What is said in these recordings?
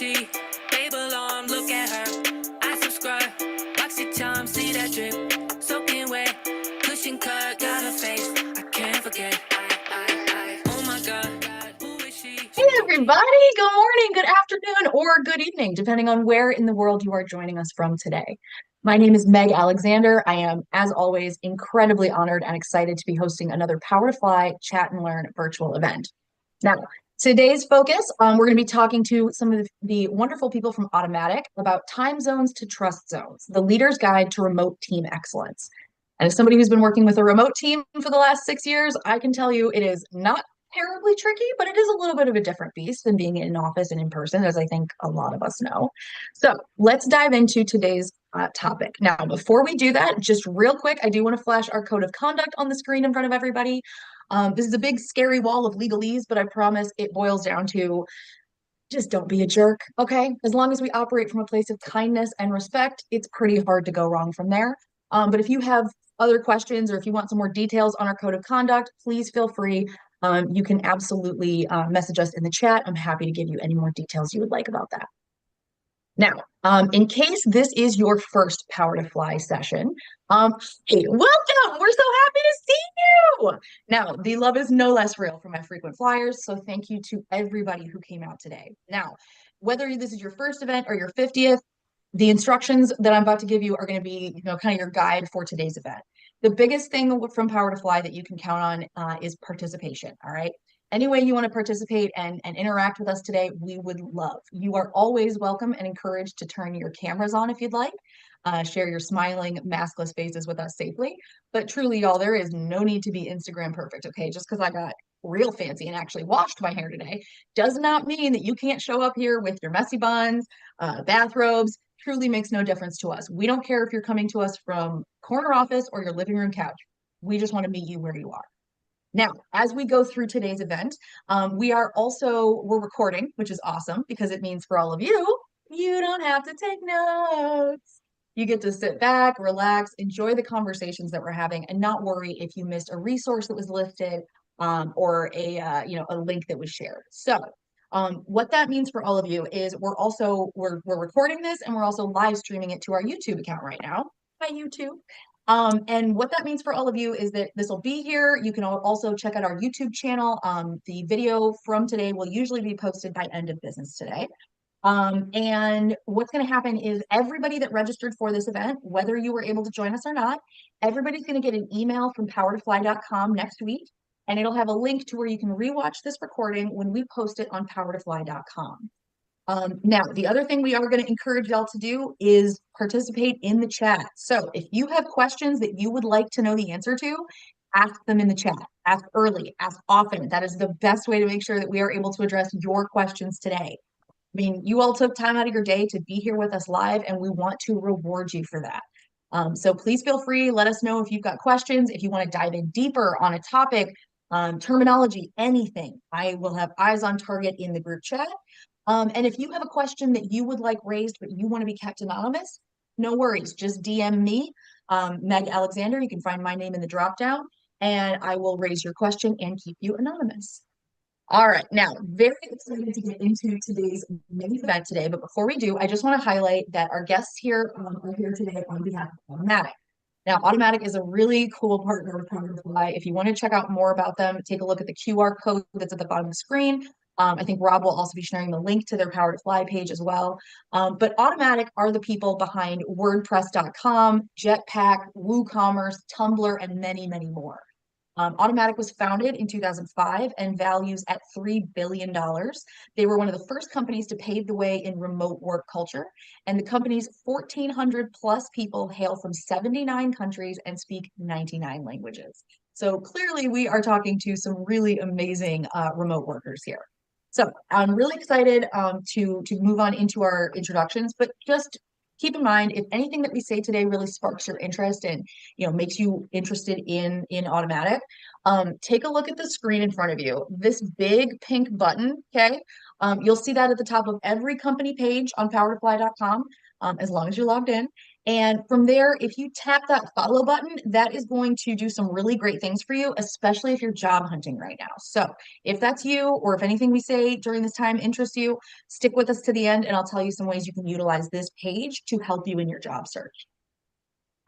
she? Babe alarm, look at her. I subscribe, box your charm, see that drip. Soaking wet, cushion cut, got her face. I can't forget. Oh my God, who is she? Hey everybody, good morning, good afternoon, or good evening, depending on where in the world you are joining us from today. My name is Meg Alexander. I am, as always, incredibly honored and excited to be hosting another Power to Fly Chat and Learn virtual event. Now, today's focus, we're going to be talking to some of the wonderful people from Automattic about time zones to trust zones, the leader's guide to remote team excellence. And as somebody who's been working with a remote team for the last 6 years, I can tell you it is not terribly tricky, but it is a little bit of a different beast than being in office and in person, as I think a lot of us know. So let's dive into today's topic. Now, before we do that, just real quick, I do want to flash our code of conduct on the screen in front of everybody. This is a big, scary wall of legalese, but I promise it boils down to just don't be a jerk, okay? As long as we operate from a place of kindness and respect, it's pretty hard to go wrong from there. But if you have other questions or if you want some more details on our code of conduct, please feel free. You can absolutely message us in the chat. I'm happy to give you any more details you would like about that. Now, in case this is your first Power to Fly session, hey, welcome! We're so happy to see you! Now, the love is no less real for my frequent flyers, so thank you to everybody who came out today. Now, whether this is your first event or your 50th, the instructions that I'm about to give you are going to be, kind of your guide for today's event. The biggest thing from Power to Fly that you can count on is participation, all right? Any way you want to participate and interact with us today, we would love. You are always welcome and encouraged to turn your cameras on if you'd like. Share your smiling, maskless faces with us safely. But truly, y'all, there is no need to be Instagram perfect, okay? Just because I got real fancy and actually washed my hair today does not mean that you can't show up here with your messy buns, bathrobes. Truly makes no difference to us. We don't care if you're coming to us from corner office or your living room couch. We just want to meet you where you are. Now, as we go through today's event, we're recording, which is awesome because it means for all of you, you don't have to take notes. You get to sit back, relax, enjoy the conversations that we're having, and not worry if you missed a resource that was listed or a link that was shared. So, what that means for all of you is we're recording this and we're also live streaming it to our YouTube account right now. Hi, YouTube. And what that means for all of you is that this will be here. You can also check out our YouTube channel. The video from today will usually be posted by end of business today. And what's going to happen is everybody that registered for this event, whether you were able to join us or not, everybody's going to get an email from powertofly.com next week, and it'll have a link to where you can rewatch this recording when we post it on powertofly.com. Now, the other thing we are going to encourage y'all to do is participate in the chat. So if you have questions that you would like to know the answer to, ask them in the chat. Ask early, ask often. That is the best way to make sure that we are able to address your questions today. I mean, you all took time out of your day to be here with us live, and we want to reward you for that. So please feel free. Let us know if you've got questions, if you want to dive in deeper on a topic, terminology, anything. I will have eyes on target in the group chat. And if you have a question that you would like raised, but you want to be kept anonymous, no worries. Just DM me, Meg Alexander. You can find my name in the dropdown, and I will raise your question and keep you anonymous. All right, now, very excited to get into today's main event today. But before we do, I just want to highlight that our guests here are here today on behalf of Automattic. Now, Automattic is a really cool partner with Power to Fly. If you want to check out more about them, take a look at the QR code that's at the bottom of the screen. I think Rob will also be sharing the link to their Power to Fly page as well. But Automattic are the people behind WordPress.com, Jetpack, WooCommerce, Tumblr, and many, many more. Automattic was founded in 2005 and values at $3 billion. They were one of the first companies to pave the way in remote work culture, and the company's 1,400 plus people hail from 79 countries and speak 99 languages. So clearly we are talking to some really amazing remote workers here. So I'm really excited to move on into our introductions, but just keep in mind, if anything that we say today really sparks your interest and makes you interested in Automattic, take a look at the screen in front of you. This big pink button, okay? You'll see that at the top of every company page on powertofly.com, as long as you're logged in. And from there, if you tap that follow button, that is going to do some really great things for you, especially if you're job hunting right now. So if that's you, or if anything we say during this time interests you, stick with us to the end and I'll tell you some ways you can utilize this page to help you in your job search.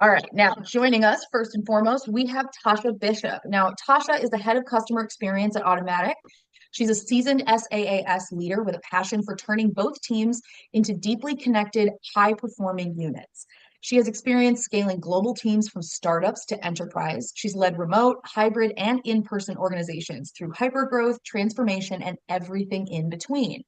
All right, now joining us first and foremost, we have Tasha Bishop. Now, Tasha is the head of customer experience at Automattic. She's a seasoned SaaS leader with a passion for turning both teams into deeply connected, high performing units. She has experience scaling global teams from startups to enterprise. She's led remote, hybrid, and in person organizations through hypergrowth, transformation, and everything in between.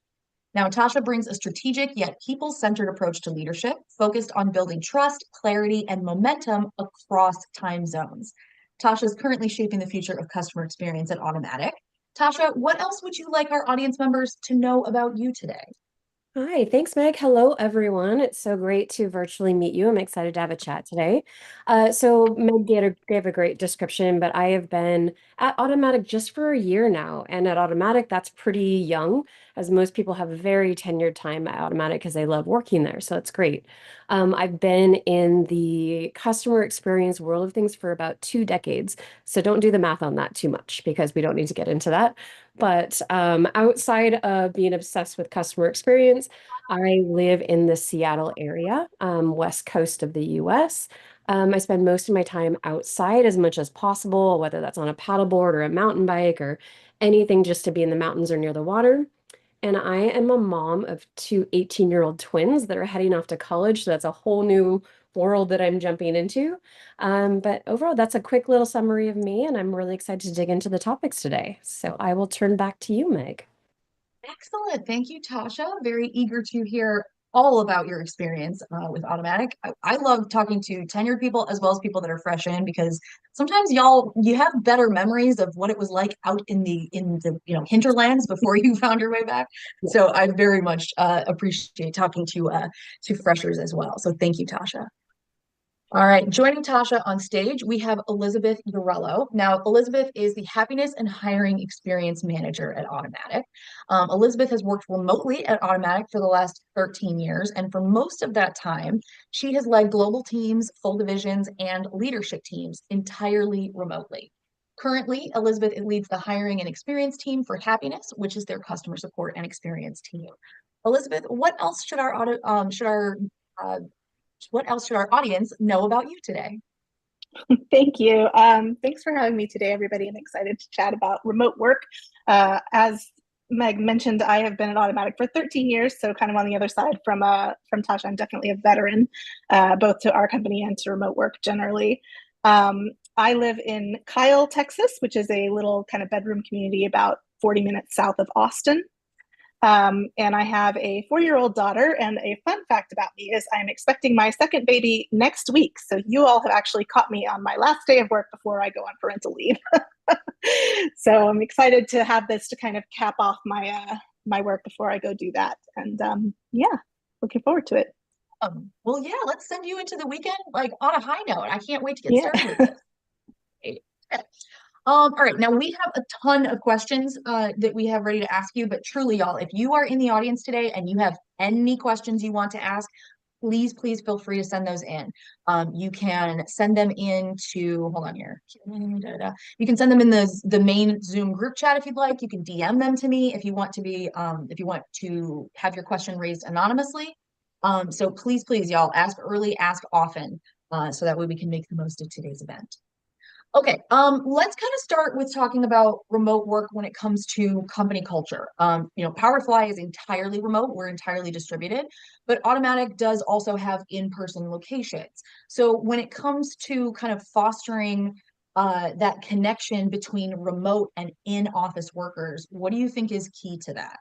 Now, Tasha brings a strategic yet people centered approach to leadership, focused on building trust, clarity, and momentum across time zones. Tasha is currently shaping the future of customer experience at Automattic. Tasha, what else would you like our audience members to know about you today? Hi, thanks, Meg. Hello, everyone. It's so great to virtually meet you. I'm excited to have a chat today. So Meg gave a great description, but I have been at Automatic just for a year now. And at Automatic, that's pretty young, as most people have a very tenured time at Automatic because they love working there. So it's great. I've been in the customer experience world of things for about 2 decades. So don't do the math on that too much because we don't need to get into that. But outside of being obsessed with customer experience, I live in the Seattle area, west coast of the US. I spend most of my time outside as much as possible, whether that's on a paddleboard or a mountain bike or anything just to be in the mountains or near the water. And I am a mom of two 18-year-old twins that are heading off to college. So that's a whole new world that I'm jumping into. But overall, that's a quick little summary of me, and I'm really excited to dig into the topics today. So I will turn back to you, Meg. Excellent. Thank you, Tasha. Very eager to hear all about your experience with Automattic. I love talking to tenured people as well as people that are fresh in because sometimes you have better memories of what it was like out in the hinterlands before you found your way back. So I very much appreciate talking to freshers as well. So thank you, Tasha. All right, joining Tasha on stage, we have Elizabeth Urello. Now, Elizabeth is the Happiness and Hiring Experience Manager at Automattic. Elizabeth has worked remotely at Automattic for the last 13 years, and for most of that time, she has led global teams, full divisions, and leadership teams entirely remotely. Currently, Elizabeth leads the hiring and experience team for Happiness, which is their customer support and experience team. Elizabeth, uh, what else should our audience know about you today? Thank you. Thanks for having me today, everybody. I'm excited to chat about remote work. As Meg mentioned, I have been at Automatic for 13 years, so kind of on the other side from Tasha. I'm definitely a veteran, both to our company and to remote work generally. I live in Kyle, Texas, which is a little kind of bedroom community about 40 minutes south of Austin. And I have a 4-year-old daughter. And a fun fact about me is I'm expecting my second baby next week. So you all have actually caught me on my last day of work before I go on parental leave. So I'm excited to have this to kind of cap off my work before I go do that. And yeah, looking forward to it. Well, yeah, let's send you into the weekend like on a high note. I can't wait to get Yeah. started with this. Okay. All right, now we have a ton of questions that we have ready to ask you, but truly, y'all, if you are in the audience today and you have any questions you want to ask, please feel free to send those in. You can send them into, hold on here. You can send them in the main Zoom group chat if you'd like. You can DM them to me if you want to if you want to have your question raised anonymously. So please, y'all, ask early, ask often, so that way we can make the most of today's event. Okay, let's kind of start with talking about remote work when it comes to company culture. Powerfly is entirely remote, we're entirely distributed, but Automatic does also have in-person locations. So when it comes to kind of fostering that connection between remote and in-office workers, what do you think is key to that?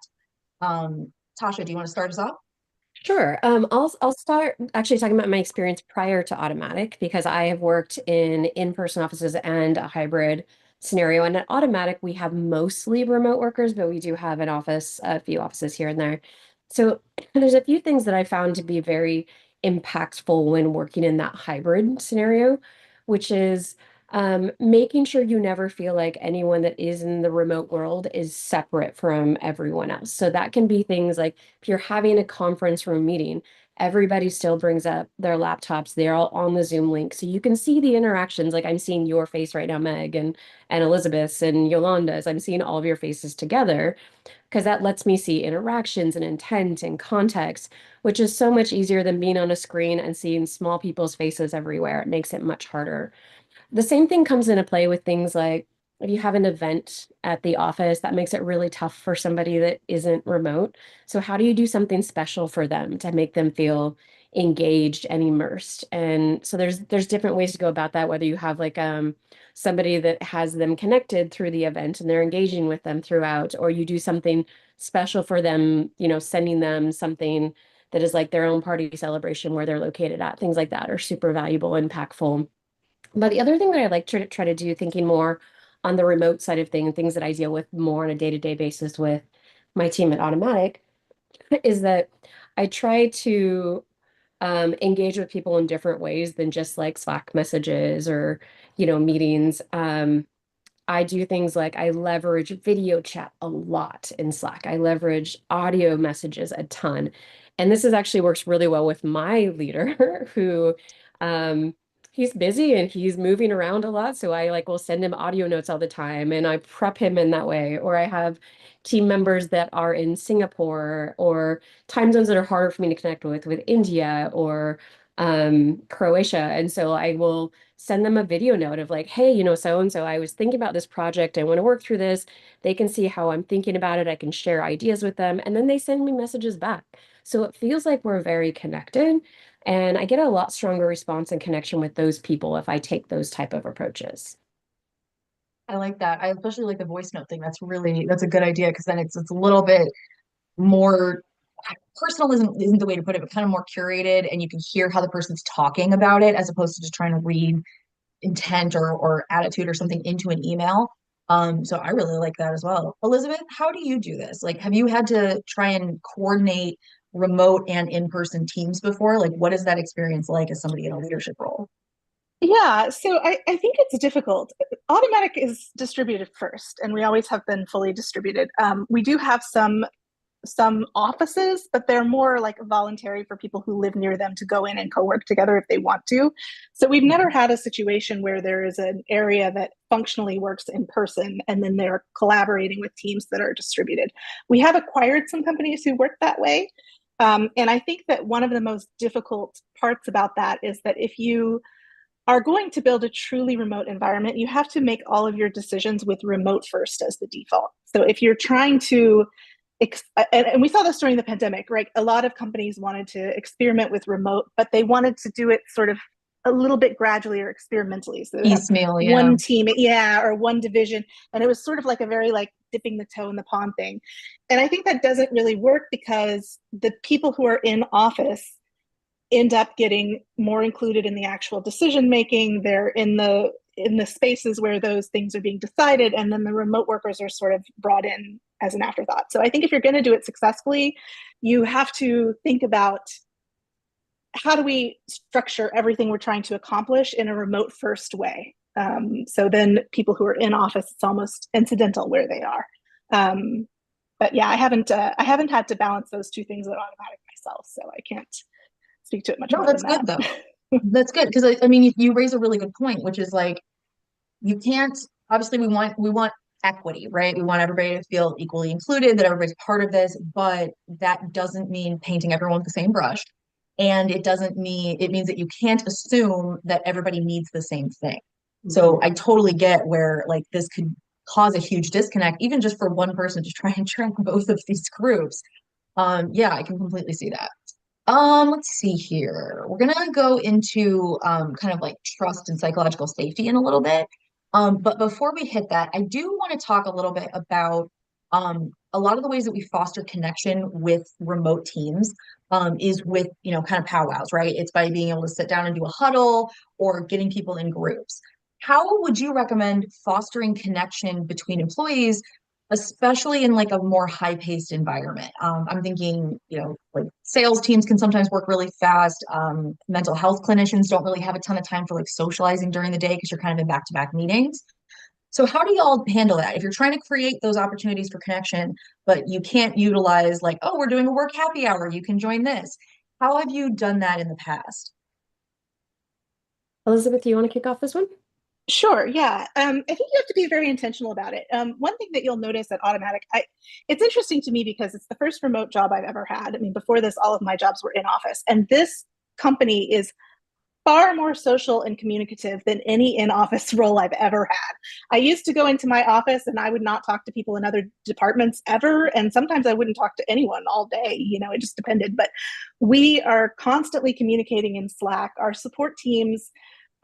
Tasha, do you want to start us off? Sure. I'll start actually talking about my experience prior to Automatic because I have worked in-person offices and a hybrid scenario. And at Automatic, we have mostly remote workers, but we do have a few offices here and there. So there's a few things that I found to be very impactful when working in that hybrid scenario, which is Making sure you never feel like anyone that is in the remote world is separate from everyone else. So that can be things like if you're having a conference room meeting, everybody still brings up their laptops. They're all on the Zoom link. So you can see the interactions. Like I'm seeing your face right now, Meg, and Elizabeth's and Yolanda's. I'm seeing all of your faces together because that lets me see interactions and intent and context, which is so much easier than being on a screen and seeing small people's faces everywhere. It makes it much harder. The same thing comes into play with things like if you have an event at the office, that makes it really tough for somebody that isn't remote. So how do you do something special for them to make them feel engaged and immersed? And so there's different ways to go about that, whether you have like somebody that has them connected through the event and they're engaging with them throughout, or you do something special for them, sending them something that is like their own party celebration where they're located at. Things like that are super valuable, impactful. But the other thing that I like to try to do, thinking more on the remote side of things that I deal with more on a day-to-day basis with my team at Automattic, is that I try to engage with people in different ways than just like Slack messages or, meetings. I do things like I leverage video chat a lot in Slack. I leverage audio messages a ton. And this is actually works really well with my leader who um he's busy and he's moving around a lot. So I like will send him audio notes all the time and I prep him in that way. Or I have team members that are in Singapore or time zones that are harder for me to connect with India or Croatia. And so I will send them a video note of like, hey, so and so, I was thinking about this project. I want to work through this. They can see how I'm thinking about it. I can share ideas with them. And then they send me messages back. So it feels like we're very connected. And I get a lot stronger response and connection with those people if I take those type of approaches. I like that. I especially like the voice note thing. That's a good idea because then it's a little bit more personal isn't the way to put it, but kind of more curated and you can hear how the person's talking about it as opposed to just trying to read intent or attitude or something into an email. So I really like that as well. Elizabeth, how do you do this? Like, have you had to try and coordinate remote and in-person teams before? Like, what is that experience like as somebody in a leadership role? Yeah, so I think it's difficult. Automatic is distributed first, and we always have been fully distributed. We do have some offices, but they're more like voluntary for people who live near them to go in and co-work together if they want to. So we've never had a situation where there is an area that functionally works in person and then they're collaborating with teams that are distributed. We have acquired some companies who work that way. And I think that one of the most difficult parts about that is that if you are going to build a truly remote environment, you have to make all of your decisions with remote first as the default. So if you're trying to and we saw this during the pandemic, right? A lot of companies wanted to experiment with remote, but they wanted to do it sort of a little bit gradually or experimentally. So they have Piecemeal, yeah. one team, yeah, or one division. And it was sort of like a very like dipping the toe in the pond thing. And I think that doesn't really work because the people who are in office end up getting more included in the actual decision making. They're in the spaces where those things are being decided, and then the remote workers are sort of brought in as an afterthought. So I think if you're going to do it successfully, you have to think about how do we structure everything we're trying to accomplish in a remote first way. So then people who are in office, it's almost incidental where they are. But yeah, I haven't had to balance those two things at Automattic myself, so I can't speak to it much No, more that's than good that. though. That's good because I mean you raise a really good point, which is like you can't obviously we want equity, right? We want everybody to feel equally included, that everybody's part of this, but that doesn't mean painting everyone with the same brush. And it means that you can't assume that everybody needs the same thing. So I totally get where like this could cause a huge disconnect, even just for one person to try and track both of these groups. Yeah, I can completely see that. Let's see here. We're gonna go into kind of like trust and psychological safety in a little bit. But before we hit that, I do want to talk a little bit about a lot of the ways that we foster connection with remote teams is with, kind of powwows, right? It's by being able to sit down and do a huddle or getting people in groups. How would you recommend fostering connection between employees, especially in like a more high-paced environment. I'm thinking, like sales teams can sometimes work really fast. Mental health clinicians don't really have a ton of time for like socializing during the day because you're kind of in back-to-back meetings. So how do y'all handle that? If you're trying to create those opportunities for connection, but you can't utilize like, oh, we're doing a work happy hour, you can join this. How have you done that in the past? Elizabeth, do you want to kick off this one? Sure, yeah. I think you have to be very intentional about it. One thing that you'll notice at Automattic, it's interesting to me because it's the first remote job I've ever had. I mean, before this, all of my jobs were in office, and this company is far more social and communicative than any in-office role I've ever had. I used to go into my office and I would not talk to people in other departments ever, and sometimes I wouldn't talk to anyone all day. It just depended. But we are constantly communicating in Slack. Our support teams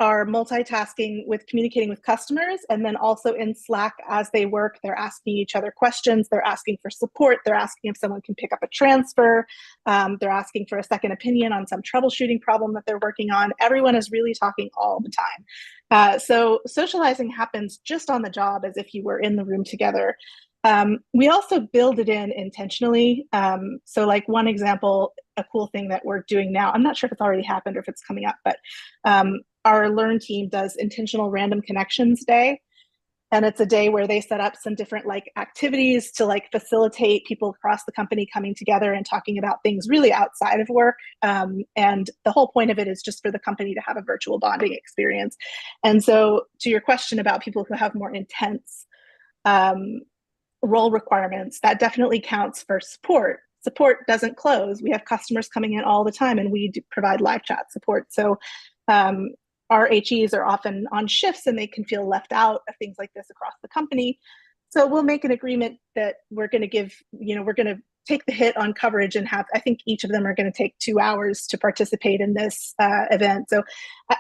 are multitasking with communicating with customers, and then also in Slack as they work, they're asking each other questions, they're asking for support, they're asking if someone can pick up a transfer, they're asking for a second opinion on some troubleshooting problem that they're working on. Everyone is really talking all the time. So socializing happens just on the job as if you were in the room together. We also build it in intentionally. So like one example, a cool thing that we're doing now, I'm not sure if it's already happened or if it's coming up, but our Learn team does intentional random connections day. And it's a day where they set up some different like activities to like facilitate people across the company coming together and talking about things really outside of work. And the whole point of it is just for the company to have a virtual bonding experience. And so to your question about people who have more intense role requirements, that definitely counts for support. Support doesn't close. We have customers coming in all the time and we provide live chat support. So our HEs are often on shifts and they can feel left out of things like this across the company. So we'll make an agreement that we're going to give, we're going to take the hit on coverage and have, I think each of them are going to take 2 hours to participate in this event. So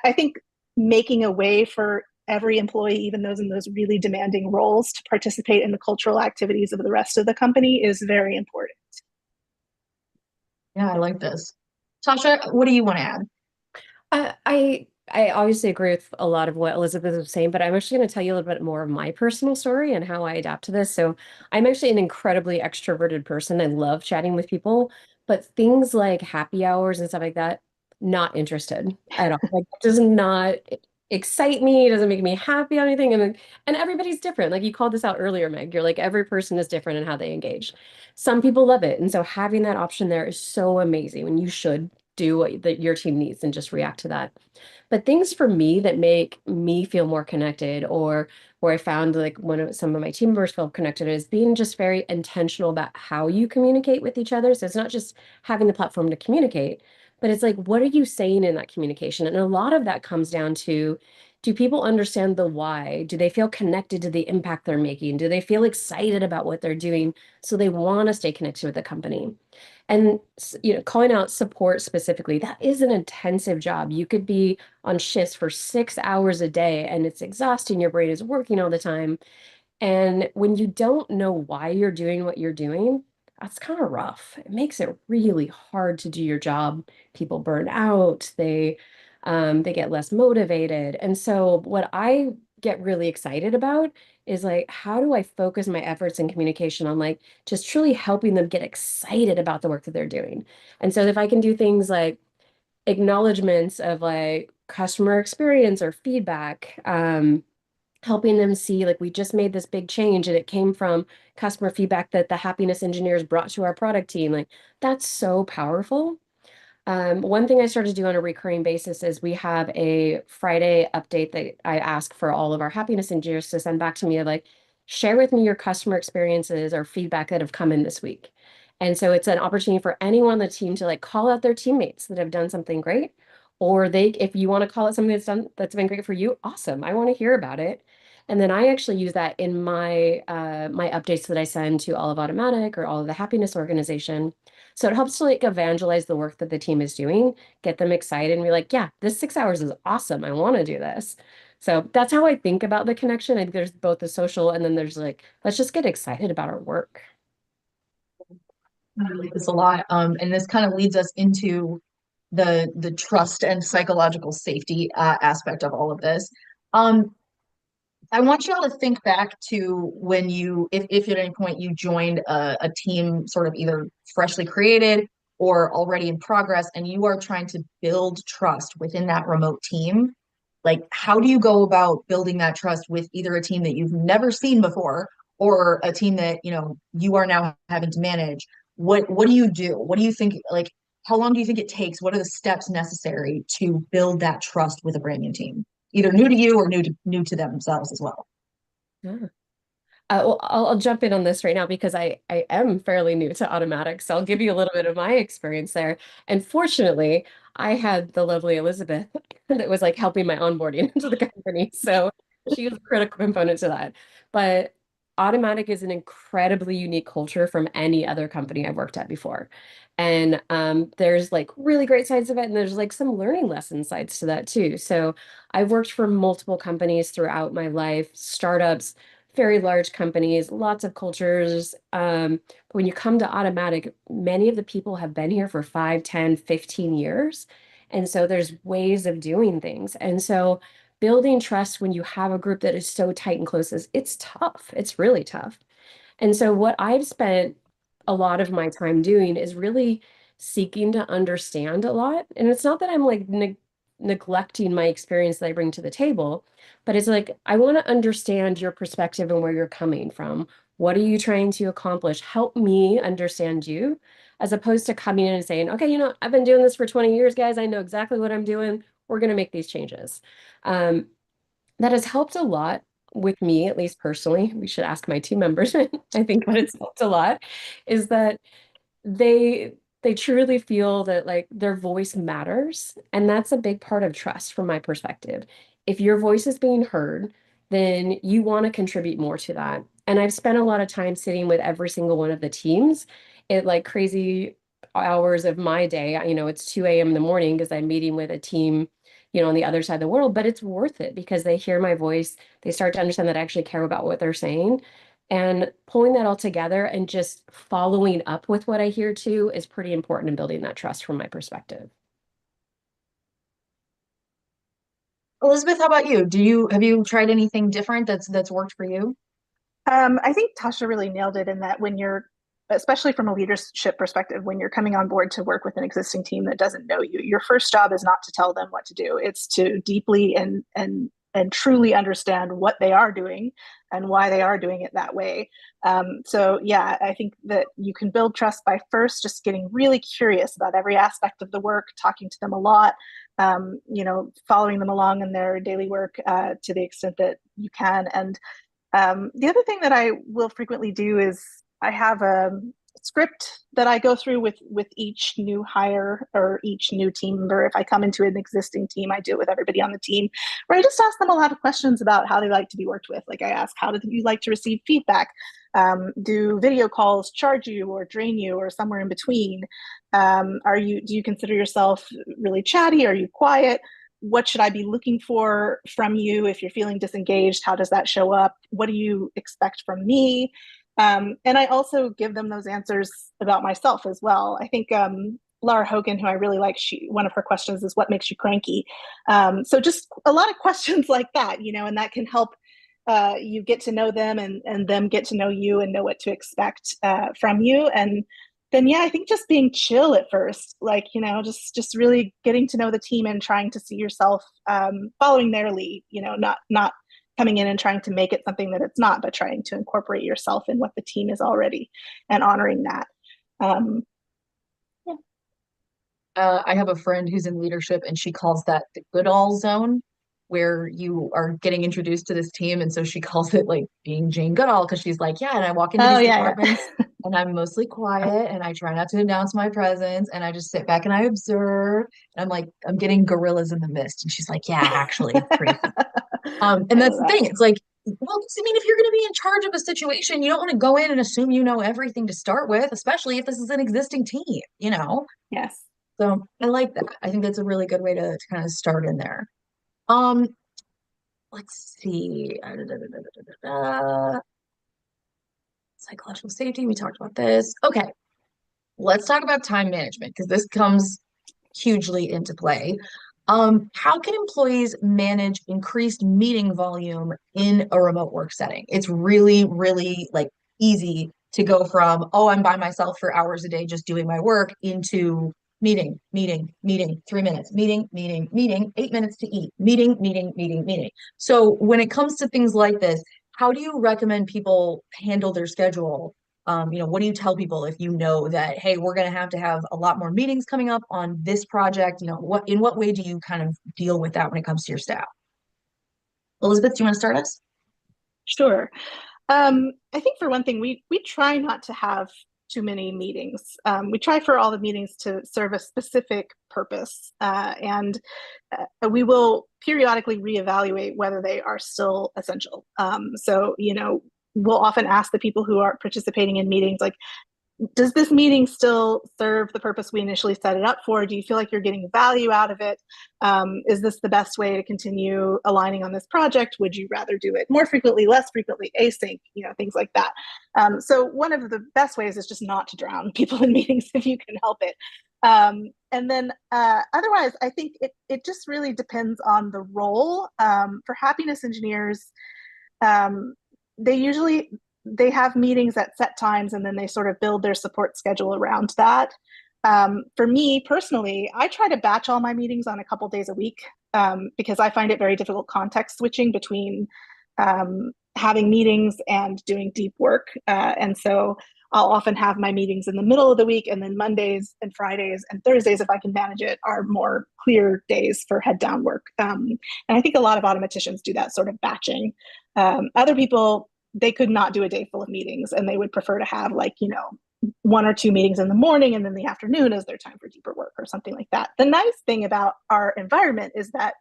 I think making a way for every employee, even those in those really demanding roles, to participate in the cultural activities of the rest of the company is very important. Yeah, I like this. Tasha, what do you want to add? I obviously agree with a lot of what Elizabeth was saying, but I'm actually going to tell you a little bit more of my personal story and how I adapt to this. So I'm actually an incredibly extroverted person. I love chatting with people, but things like happy hours and stuff like that, not interested at all. Like, it does not excite me. It doesn't make me happy or anything. And everybody's different. Like you called this out earlier, Meg. You're like, every person is different in how they engage. Some people love it. And so having that option there is so amazing, and you should do what your team needs and just react to that. But things for me that make me feel more connected, or where I found like some of my team members feel connected, is being just very intentional about how you communicate with each other. So it's not just having the platform to communicate, but it's like, what are you saying in that communication? And a lot of that comes down to, do people understand the why? Do they feel connected to the impact they're making? Do they feel excited about what they're doing? So they want to stay connected with the company. And calling out support specifically, that is an intensive job. You could be on shifts for 6 hours a day and it's exhausting. Your brain is working all the time. And when you don't know why you're doing what you're doing, that's kind of rough. It makes it really hard to do your job. People burn out, they get less motivated. And so what I get really excited about is like, how do I focus my efforts and communication on like just truly helping them get excited about the work that they're doing? And so if I can do things like acknowledgments of like customer experience or feedback, helping them see like we just made this big change and it came from customer feedback that the happiness engineers brought to our product team, like that's so powerful. One thing I started to do on a recurring basis is we have a Friday update that I ask for all of our happiness engineers to send back to me of like, share with me your customer experiences or feedback that have come in this week. And so it's an opportunity for anyone on the team to like call out their teammates that have done something great. Or if you want to call it something that's been great for you, awesome. I want to hear about it. And then I actually use that in my updates that I send to all of Automattic or all of the happiness organization. So it helps to like evangelize the work that the team is doing, get them excited and be like, yeah, this 6 hours is awesome. I want to do this. So that's how I think about the connection. I think there's both the social and then there's like, let's just get excited about our work. I like this a lot. And this kind of leads us into the trust and psychological safety aspect of all of this. Um, I want you all to think back to when if at any point you joined a team sort of either freshly created or already in progress, and you are trying to build trust within that remote team. Like, how do you go about building that trust with either a team that you've never seen before or a team that, you are now having to manage? What do you do? What do you think, like, how long do you think it takes? What are the steps necessary to build that trust with a brand new team? Either new to you or new to themselves as well. Yeah. Well, I'll jump in on this right now because I am fairly new to Automattic, so I'll give you a little bit of my experience there. And fortunately, I had the lovely Elizabeth that was like helping my onboarding into the company, so she was a critical component to that. But Automattic is an incredibly unique culture from any other company I've worked at before. And there's like really great sides of it, and there's like some learning lesson sides to that too. So I've worked for multiple companies throughout my life, startups, very large companies, lots of cultures. But when you come to Automattic, many of the people have been here for 5, 10, 15 years. And so there's ways of doing things. And so building trust when you have a group that is so tight and close is it's tough. It's really tough. And so, what I've spent a lot of my time doing is really seeking to understand a lot. And it's not that I'm like neglecting my experience that I bring to the table, but it's like, I want to understand your perspective and where you're coming from. What are you trying to accomplish? Help me understand you, as opposed to coming in and saying, okay, I've been doing this for 20 years, guys. I know exactly what I'm doing. We're going to make these changes. Um, that has helped a lot with me, at least personally. We should ask my team members. I think that it's helped a lot is that they they truly feel that like their voice matters, and that's a big part of trust from my perspective. If your voice is being heard, then you want to contribute more to that. And I've spent a lot of time sitting with every single one of the teams at like crazy hours of my day. It's 2 a.m. in the morning because I'm meeting with a team, on the other side of the world, but it's worth it because they hear my voice, they start to understand that I actually care about what they're saying. And pulling that all together and just following up with what I hear too is pretty important in building that trust from my perspective. Elizabeth, how about you? Have you tried anything different that's worked for you? I think Tasha really nailed it in that when you're, especially from a leadership perspective, when you're coming on board to work with an existing team that doesn't know you, your first job is not to tell them what to do. It's to deeply and truly understand what they are doing and why they are doing it that way. So yeah, I think that you can build trust by first just getting really curious about every aspect of the work, talking to them a lot, following them along in their daily work to the extent that you can. And the other thing that I will frequently do is I have a script that I go through with each new hire or each new team member. If I come into an existing team, I do it with everybody on the team, where I just ask them a lot of questions about how they like to be worked with. Like I ask, how do you like to receive feedback? Do video calls charge you or drain you or somewhere in between? Do you consider yourself really chatty? Are you quiet? What should I be looking for from you? If you're feeling disengaged, how does that show up? What do you expect from me? And I also give them those answers about myself as well. I think Laura Hogan, who I really like, one of her questions is, what makes you cranky? So just a lot of questions like that, and that can help you get to know them and them get to know you and know what to expect from you. And then yeah, I think just being chill at first, like just really getting to know the team and trying to see yourself following their lead, not coming in and trying to make it something that it's not, but trying to incorporate yourself in what the team is already and honoring that. Yeah. I have a friend who's in leadership, and she calls that the good all zone, where you are getting introduced to this team. And so she calls it like being Jane Goodall, because she's like, yeah, and I walk into Oh these yeah, departments and I'm mostly quiet and I try not to announce my presence and I just sit back and I observe. And I'm like, I'm getting gorillas in the mist. And she's like, yeah, actually, it's pretty fun. And I that's love the that. thing. It's like, well, I mean, if you're going to be in charge of a situation, you don't want to go in and assume you know everything to start with, especially if this is an existing team. Yes. So I like that. I think that's a really good way to kind of start in there. Um, let's see. Psychological safety. We talked about this. Okay, let's talk about time management because this comes hugely into play. How can employees manage increased meeting volume in a remote work setting? It's really, really like easy to go from, oh, I'm by myself for hours a day just doing my work into meeting, meeting, meeting, 3 minutes, meeting, meeting, meeting, 8 minutes to eat, meeting, meeting, meeting, meeting. So when it comes to things like this, how do you recommend people handle their schedule? What do you tell people if you know that, hey, we're going to have a lot more meetings coming up on this project? In what way do you kind of deal with that when it comes to your staff? Elizabeth, do you want to start us? Sure. I think for one thing, we try not to have too many meetings. We try for all the meetings to serve a specific purpose, and we will periodically reevaluate whether they are still essential. So, we'll often ask the people who are participating in meetings, like, does this meeting still serve the purpose we initially set it up for? Do you feel like you're getting value out of it? Is this the best way to continue aligning on this project? Would you rather do it more frequently, less frequently, async, things like that. So one of the best ways is just not to drown people in meetings if you can help it. And then otherwise, I think it just really depends on the role. For happiness engineers, they have meetings at set times, and then they sort of build their support schedule around that. For me personally, I try to batch all my meetings on a couple days a week, because I find it very difficult context switching between having meetings and doing deep work. And so I'll often have my meetings in the middle of the week, and then Mondays and Fridays and Thursdays, if I can manage it, are more clear days for head down work. And I think a lot of automaticians do that sort of batching. Other people, they could not do a day full of meetings, and they would prefer to have, like, one or two meetings in the morning, and then the afternoon is their time for deeper work or something like that. The nice thing about our environment is that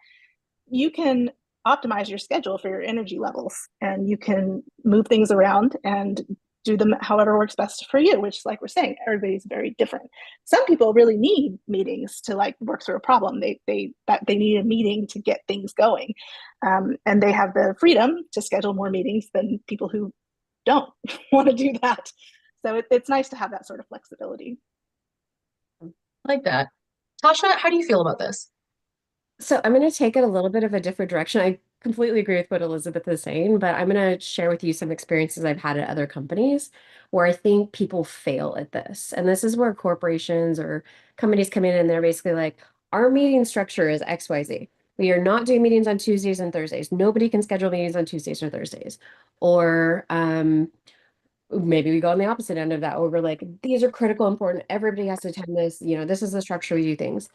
you can optimize your schedule for your energy levels, and you can move things around and do them however works best for you, which, like we're saying, everybody's very different. Some people really need meetings to, like, work through a problem. They need a meeting to get things going, and they have the freedom to schedule more meetings than people who don't want to do that. So it's nice to have that sort of flexibility. Like that. Tasha, how do you feel about this? So I'm going to take it a little bit of a different direction. I completely agree with what Elizabeth is saying, but I'm going to share with you some experiences I've had at other companies where I think people fail at this. And this is where corporations or companies come in and they're basically like, our meeting structure is XYZ. We are not doing meetings on Tuesdays and Thursdays. Nobody can schedule meetings on Tuesdays or Thursdays. Or maybe we go on the opposite end of that, where we're like, these are critical, important. Everybody has to attend this. This is the structure we do things.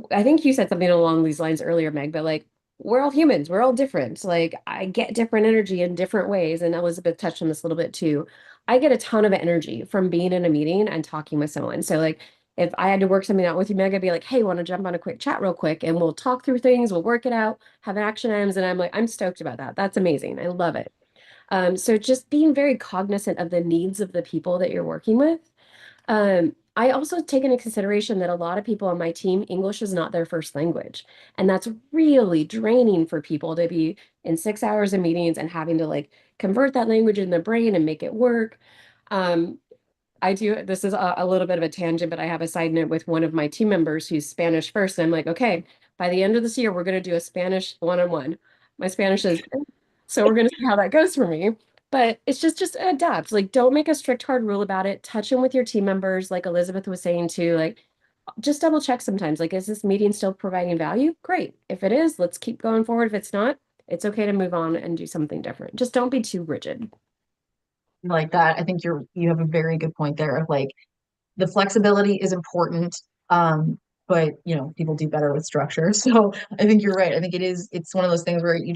I think you said something along these lines earlier, Meg, but like, we're all humans, we're all different. Like, I get different energy in different ways. And Elizabeth touched on this a little bit too. I get a ton of energy from being in a meeting and talking with someone. So, like, if I had to work something out with you, Meg, I'd be like, hey, want to jump on a quick chat real quick and we'll talk through things, we'll work it out, have action items. And I'm like, I'm stoked about that. That's amazing. I love it. So just being very cognizant of the needs of the people that you're working with. I also take into consideration that a lot of people on my team, English is not their first language. And that's really draining for people to be in 6 hours of meetings and having to, like, convert that language in their brain and make it work. Um, this is a little bit of a tangent, but I have a side note with one of my team members who's Spanish first. And I'm like, okay, by the end of this year, we're going to do a Spanish one-on-one. My Spanish is, so we're going to see how that goes for me. But it's just adapt. Like, don't make a strict hard rule about it. Touch in with your team members, like Elizabeth was saying too. Like, just double check sometimes. Like, is this meeting still providing value? Great. If it is, let's keep going forward. If it's not, it's okay to move on and do something different. Just don't be too rigid. Like that. I think you have a very good point there of like the flexibility is important. But people do better with structure. So I think you're right. I think it's one of those things where you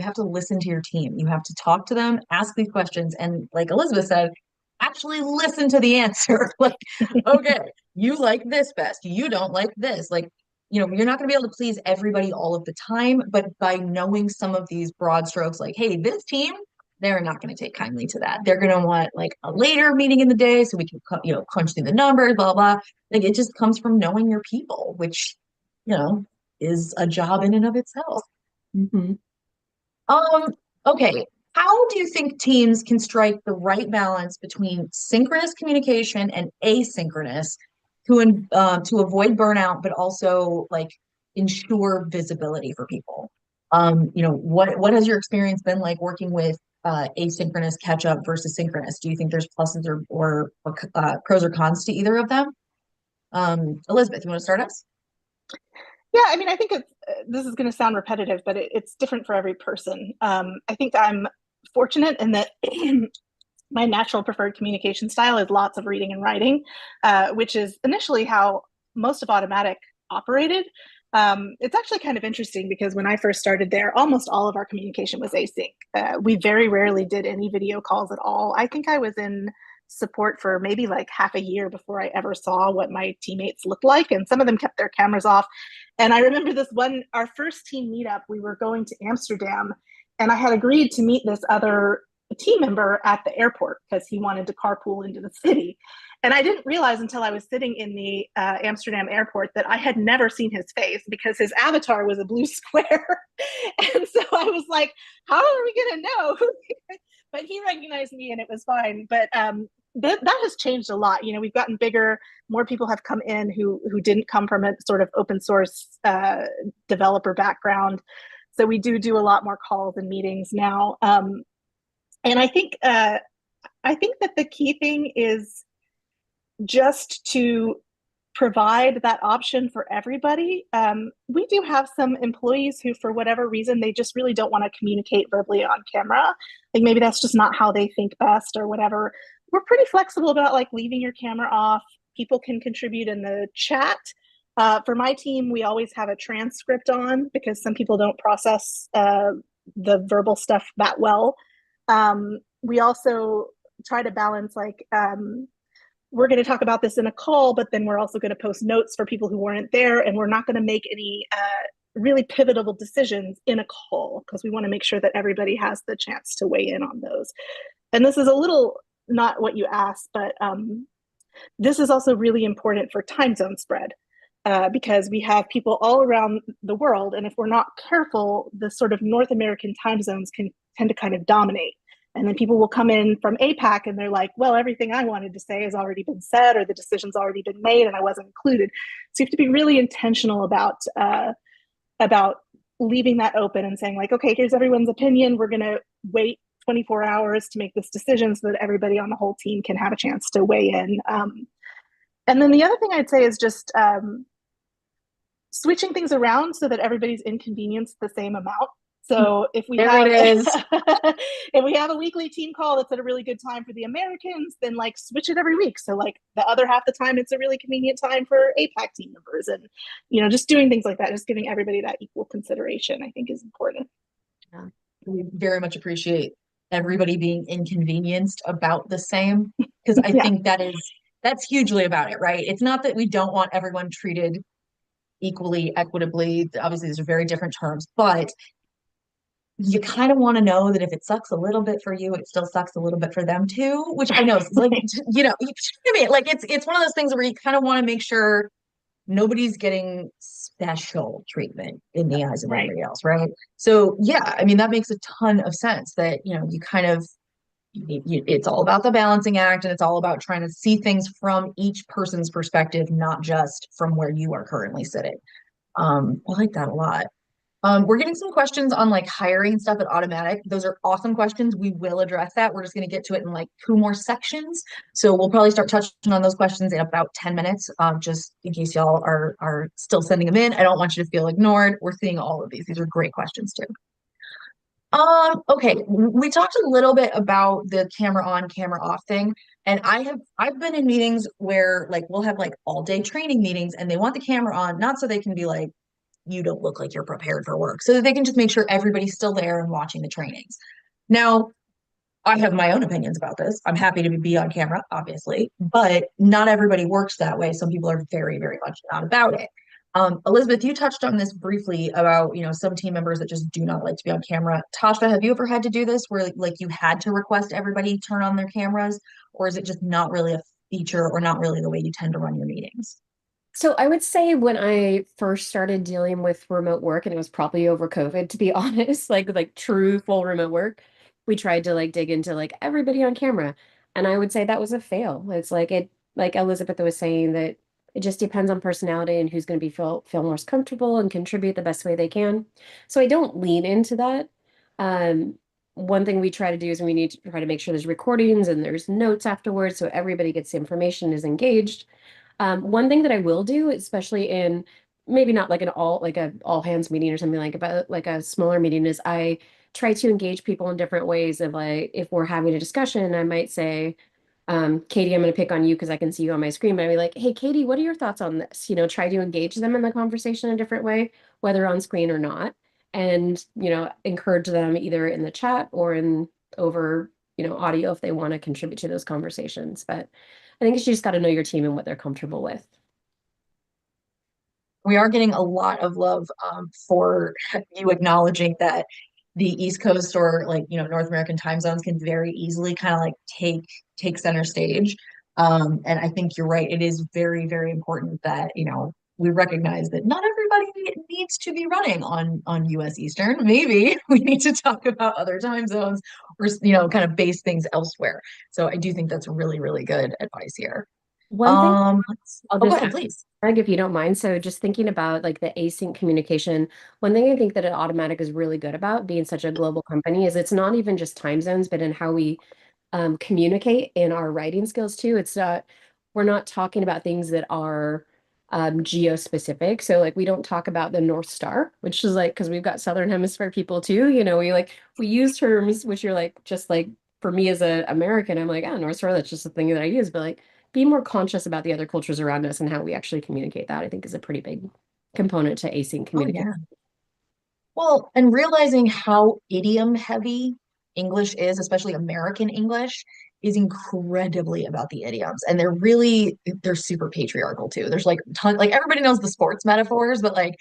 have to listen to your team. You have to talk to them, ask these questions, and like Elizabeth said, actually listen to the answer. Like, okay, you like this best, you don't like this. Like, you're not going to be able to please everybody all of the time, but by knowing some of these broad strokes, like, hey, this team, they're not going to take kindly to that. They're going to want like a later meeting in the day so we can, crunch through the numbers, blah, blah. Like, it just comes from knowing your people, which, is a job in and of itself. Mhm. Okay. How do you think teams can strike the right balance between synchronous communication and asynchronous to avoid burnout, but also like ensure visibility for people. What has your experience been like working with asynchronous catch up versus synchronous? Do you think there's pluses or pros or cons to either of them? Elizabeth, you want to start us? Yeah, I mean, I think this is going to sound repetitive, but it's different for every person. I think I'm fortunate in that my natural preferred communication style is lots of reading and writing, which is initially how most of Automattic operated. It's actually kind of interesting because when I first started there, almost all of our communication was async. We very rarely did any video calls at all. I think I was in support for maybe like half a year before I ever saw what my teammates looked like. And some of them kept their cameras off. And I remember our first team meetup, we were going to Amsterdam, and I had agreed to meet this other team member at the airport because he wanted to carpool into the city. And I didn't realize until I was sitting in the Amsterdam airport that I had never seen his face because his avatar was a blue square. And so I was like, how are we going to know? But he recognized me and it was fine. But that has changed a lot. We've gotten bigger. More people have come in who didn't come from a sort of open source developer background. So we do a lot more calls and meetings now. And I think that the key thing is just to provide that option for everybody. We do have some employees who, for whatever reason, they just really don't want to communicate verbally on camera. Like maybe that's just not how they think best or whatever. We're pretty flexible about like leaving your camera off. People can contribute in the chat. For my team, we always have a transcript on because some people don't process the verbal stuff that well. We also try to balance like we're going to talk about this in a call, but then we're also going to post notes for people who weren't there, and we're not going to make any really pivotal decisions in a call because we want to make sure that everybody has the chance to weigh in on those. And this is a little not what you asked, but this is also really important for time zone spread. Because we have people all around the world, and if we're not careful, the sort of North American time zones can tend to kind of dominate. And then people will come in from APAC and they're like, well, everything I wanted to say has already been said, or the decision's already been made and I wasn't included. So you have to be really intentional about leaving that open and saying like, okay, here's everyone's opinion. We're going to wait 24 hours to make this decision so that everybody on the whole team can have a chance to weigh in. And then the other thing I'd say is just switching things around so that everybody's inconvenienced the same amount. So if we if we have a weekly team call that's at a really good time for the Americans, then like switch it every week. So like the other half the time, it's a really convenient time for APAC team members, and just doing things like that, just giving everybody that equal consideration, I think is important. Yeah. We very much appreciate everybody being inconvenienced about the same, because I think that's hugely about it, right? It's not that we don't want everyone treated equally, equitably. Obviously, these are very different terms, but you kind of want to know that if it sucks a little bit for you, it still sucks a little bit for them too, which I know is like, I mean, like it's one of those things where you kind of want to make sure nobody's getting special treatment in the eyes of everybody else, right? So yeah, I mean, that makes a ton of sense that, you kind of, it's all about the balancing act, and it's all about trying to see things from each person's perspective, not just from where you are currently sitting. I like that a lot. We're getting some questions on like hiring stuff at Automattic. Those are awesome questions. We will address that. We're just going to get to it in like 2 more sections. So we'll probably start touching on those questions in about 10 minutes, just in case y'all are still sending them in. I don't want you to feel ignored. We're seeing all of these. These are great questions too. Okay, we talked a little bit about the camera on, camera off thing. And I've been in meetings where like we'll have like all day training meetings and they want the camera on, not so they can be like, you don't look like you're prepared for work, so that they can just make sure everybody's still there and watching the trainings. Now, I have my own opinions about this. I'm happy to be on camera, obviously, but not everybody works that way. Some people are very, very much not about it. Elizabeth, you touched on this briefly about, some team members that just do not like to be on camera. Tasha, have you ever had to do this where like you had to request everybody turn on their cameras, or is it just not really a feature or not really the way you tend to run your meetings? So I would say when I first started dealing with remote work, and it was probably over COVID, to be honest, like true full remote work, we tried to like dig into like everybody on camera. And I would say that was a fail. It's like like Elizabeth was saying that It just depends on personality and who's going to be feel most comfortable and contribute the best way they can. So I don't lean into that. Um, One thing we try to do is we need to try to make sure there's recordings and there's notes afterwards so everybody gets the information, is engaged. One thing that I will do, especially in maybe not like an all hands meeting or something like a smaller meeting, is I try to engage people in different ways of like if we're having a discussion, I might say, Katie, I'm going to pick on you because I can see you on my screen. But I'd be like, hey, Katie, what are your thoughts on this? You know, try to engage them in the conversation in a different way, whether on screen or not. And, you know, encourage them either in the chat or in over, you know, audio if they want to contribute to those conversations. But I think you just got to know your team and what they're comfortable with. We are getting a lot of love for you acknowledging that the East Coast or like North American time zones can very easily kind of like take center stage. And I think you're right. It is very, very important that we recognize that not everybody needs to be running on US Eastern. Maybe we need to talk about other time zones or kind of base things elsewhere. So I do think that's really, really good advice here. One thing I'll Oh, go just ahead, please. Greg, if you don't mind. So just thinking about like the async communication, one thing I think that an Automatic is really good about being such a global company is it's not even just time zones, but in how we communicate in our writing skills too. It's not, we're not talking about things that are geo-specific. So like we don't talk about the North Star, which is like, because we've got Southern Hemisphere people too, you know, we use terms which you're like, just like for me as a American, I'm like, oh, North Star, that's just a thing that I use. But like be more conscious about the other cultures around us and how we actually communicate that, I think is a pretty big component to async Oh, communication. yeah. Well, and realizing how idiom heavy English is, especially American English, is incredibly about the idioms. And they're super patriarchal too. There's like like everybody knows the sports metaphors, but like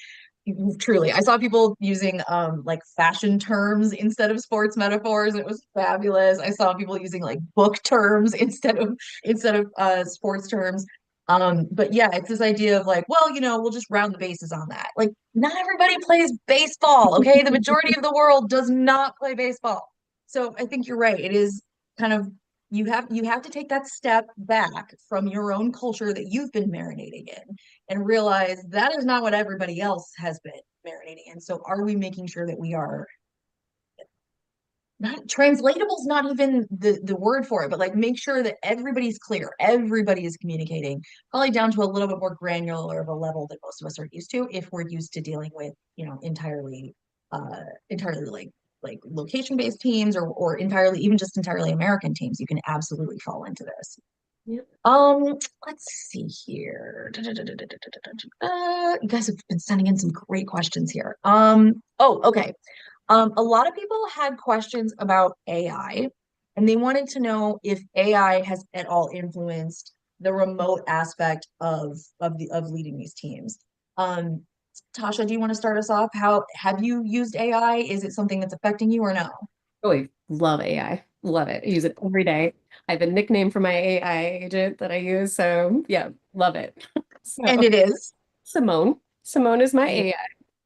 truly, I saw people using like fashion terms instead of sports metaphors. And it was fabulous. I saw people using like book terms instead of sports terms. But yeah, it's this idea of like, well, we'll just round the bases on that. Like, not everybody plays baseball, okay? The majority of the world does not play baseball. So I think you're right. It is kind of you have to take that step back from your own culture that you've been marinating in and realize that is not what everybody else has been marinating in. So are we making sure that we are not translatable is not even the word for it, but like make sure that everybody's clear, everybody is communicating, probably down to a little bit more granular of a level that most of us are used to if we're used to dealing with, entirely like location-based teams or entirely even just entirely American teams. You can absolutely fall into this. Yep. Let's see here. You guys have been sending in some great questions here. Oh, okay. A lot of people had questions about AI, and they wanted to know if AI has at all influenced the remote aspect of leading these teams. Um, Tasha, do you want to start us off? How have you used AI? Is it something that's affecting you or no? Oh, I love AI. Love it. I use it every day. I have a nickname for my AI agent that I use. So yeah, love it. And So it is. Simone. Simone is my Yeah. AI.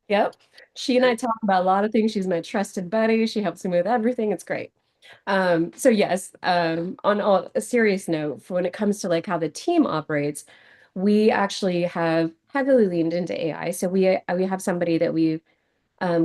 Yep. She and I talk about a lot of things. She's my trusted buddy. She helps me with everything. It's great. So yes, on a serious note, for when it comes to like how the team operates, we actually have heavily leaned into AI. So we have somebody that we've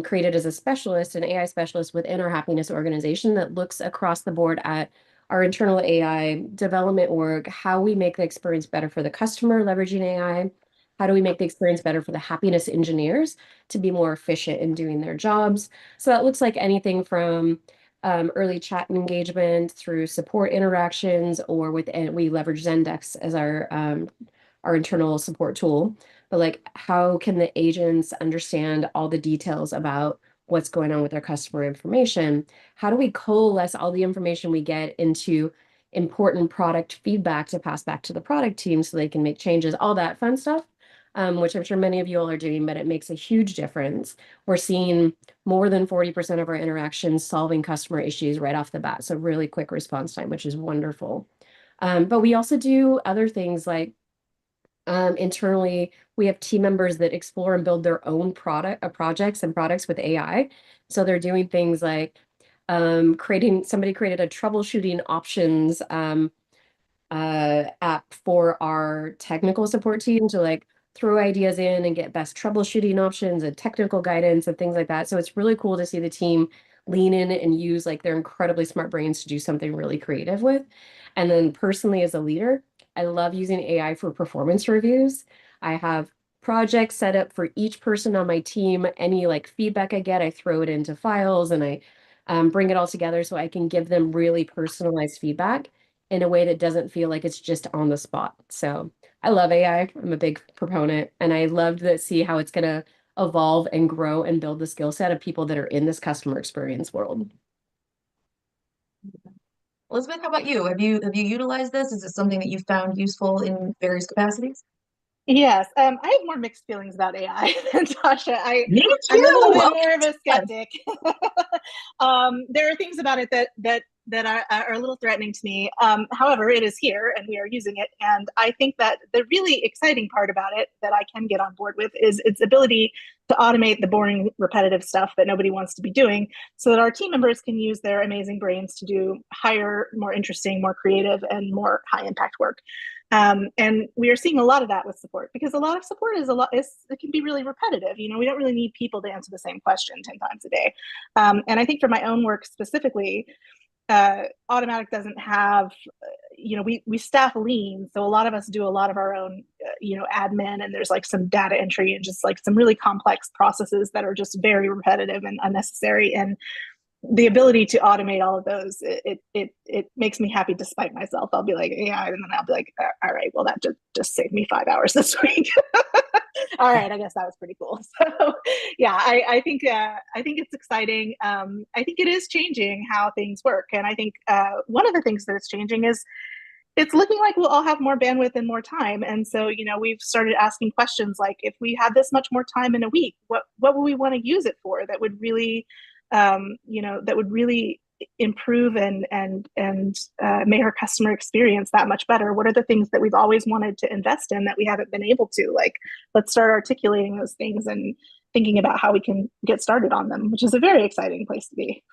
created as a specialist, an AI specialist within our happiness organization that looks across the board at our internal AI development work, how we make the experience better for the customer leveraging AI, how do we make the experience better for the happiness engineers to be more efficient in doing their jobs. So that looks like anything from early chat engagement through support interactions, or within we leverage Zendesk as our internal support tool. But like, how can the agents understand all the details about what's going on with their customer information? How do we coalesce all the information we get into important product feedback to pass back to the product team so they can make changes, all that fun stuff, which I'm sure many of you all are doing, but it makes a huge difference. We're seeing more than 40% of our interactions solving customer issues right off the bat. So really quick response time, which is wonderful. But we also do other things like internally, we have team members that explore and build their own projects and products with AI. So they're doing things like somebody created a troubleshooting options app for our technical support team to like throw ideas in and get best troubleshooting options and technical guidance and things like that. So it's really cool to see the team lean in and use like their incredibly smart brains to do something really creative with. And then personally as a leader, I love using AI for performance reviews. I have projects set up for each person on my team. Any like feedback I get, I throw it into files and I bring it all together so I can give them really personalized feedback in a way that doesn't feel like it's just on the spot. So I love AI. I'm a big proponent, and I love to see how it's going to evolve and grow and build the skill set of people that are in this customer experience world. Elizabeth, how about you? Have you utilized this? Is it something that you found useful in various capacities? Yes, I have more mixed feelings about AI than Tasha. Me I'm a little too. bit Okay. more of a skeptic. There are things about it that are a little threatening to me. However, it is here and we are using it, and I think that the really exciting part about it that I can get on board with is its ability to automate the boring, repetitive stuff that nobody wants to be doing, so that our team members can use their amazing brains to do higher, more interesting, more creative, and more high impact work. And we are seeing a lot of that with support, because a lot of support it can be really repetitive. We don't really need people to answer the same question 10 times a day. And I think for my own work specifically, Automattic doesn't have, we staff lean. So a lot of us do a lot of our own, admin, and there's like some data entry and just like some really complex processes that are just very repetitive and unnecessary. And the ability to automate all of those, it makes me happy despite myself. I'll be like, yeah, and then I'll be like, all right, well, that just saved me 5 hours this week. All right, I guess that was pretty cool. So yeah, I think it's exciting. I think it is changing how things work, and I think one of the things that it's changing is it's looking like we'll all have more bandwidth and more time. And so, we've started asking questions like, if we had this much more time in a week, what would we want to use it for that would really, that would really improve and make our customer experience that much better? What are the things that we've always wanted to invest in that we haven't been able to? Like, let's start articulating those things and thinking about how we can get started on them, which is a very exciting place to be.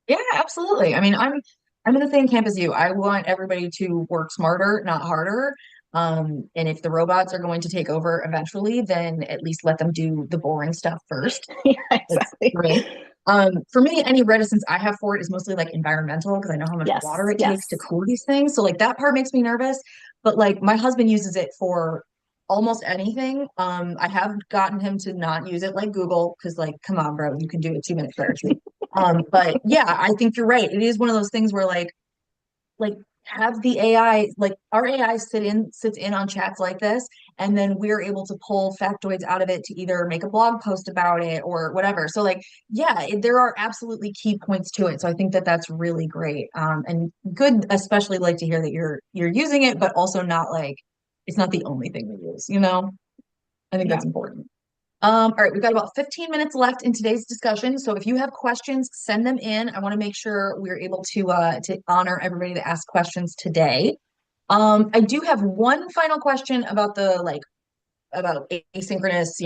Yeah, absolutely. I mean, I'm in the same camp as you. I want everybody to work smarter, not harder. And if the robots are going to take over eventually, then at least let them do the boring stuff first. Yeah, That's exactly. great. For me, any reticence I have for it is mostly like environmental, because I know how much Yes, water it takes yes. to cool these things. So like that part makes me nervous. But like my husband uses it for almost anything. I have gotten him to not use it like Google, because like, come on, bro, you can do a 2 minute spreadsheet. But yeah, I think you're right. It is one of those things where like have the AI, like our AI sits in on chats like this, and then we're able to pull factoids out of it to either make a blog post about it or whatever. So like, yeah, there are absolutely key points to it. So I think that that's really great, and good, especially like to hear that you're using it, but also not like it's not the only thing we use. I think Yeah. that's important. All right, we've got about 15 minutes left in today's discussion. So if you have questions, send them in. I want to make sure we're able to honor everybody that asked questions today. I do have one final question about about asynchronous,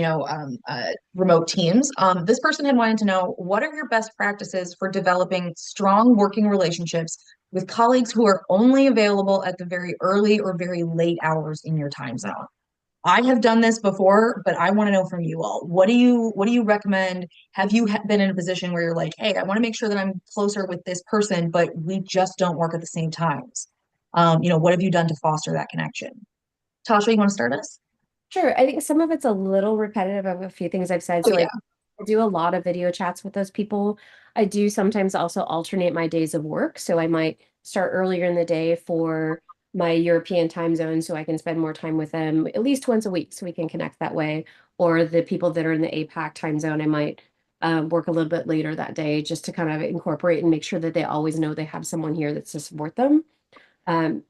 remote teams. This person had wanted to know, what are your best practices for developing strong working relationships with colleagues who are only available at the very early or very late hours in your time zone? I have done this before, but I want to know from you all. What do you recommend? Have you been in a position where you're like, hey, I want to make sure that I'm closer with this person, but we just don't work at the same times? What have you done to foster that connection? Tasha, you want to start us? Sure. I think some of it's a little repetitive of a few things I've said. Oh So yeah. I do a lot of video chats with those people. I do sometimes also alternate my days of work. So I might start earlier in the day for my European time zone so I can spend more time with them at least once a week so we can connect that way. Or the people that are in the APAC time zone, I might work a little bit later that day just to kind of incorporate and make sure that they always know they have someone here that's to support them.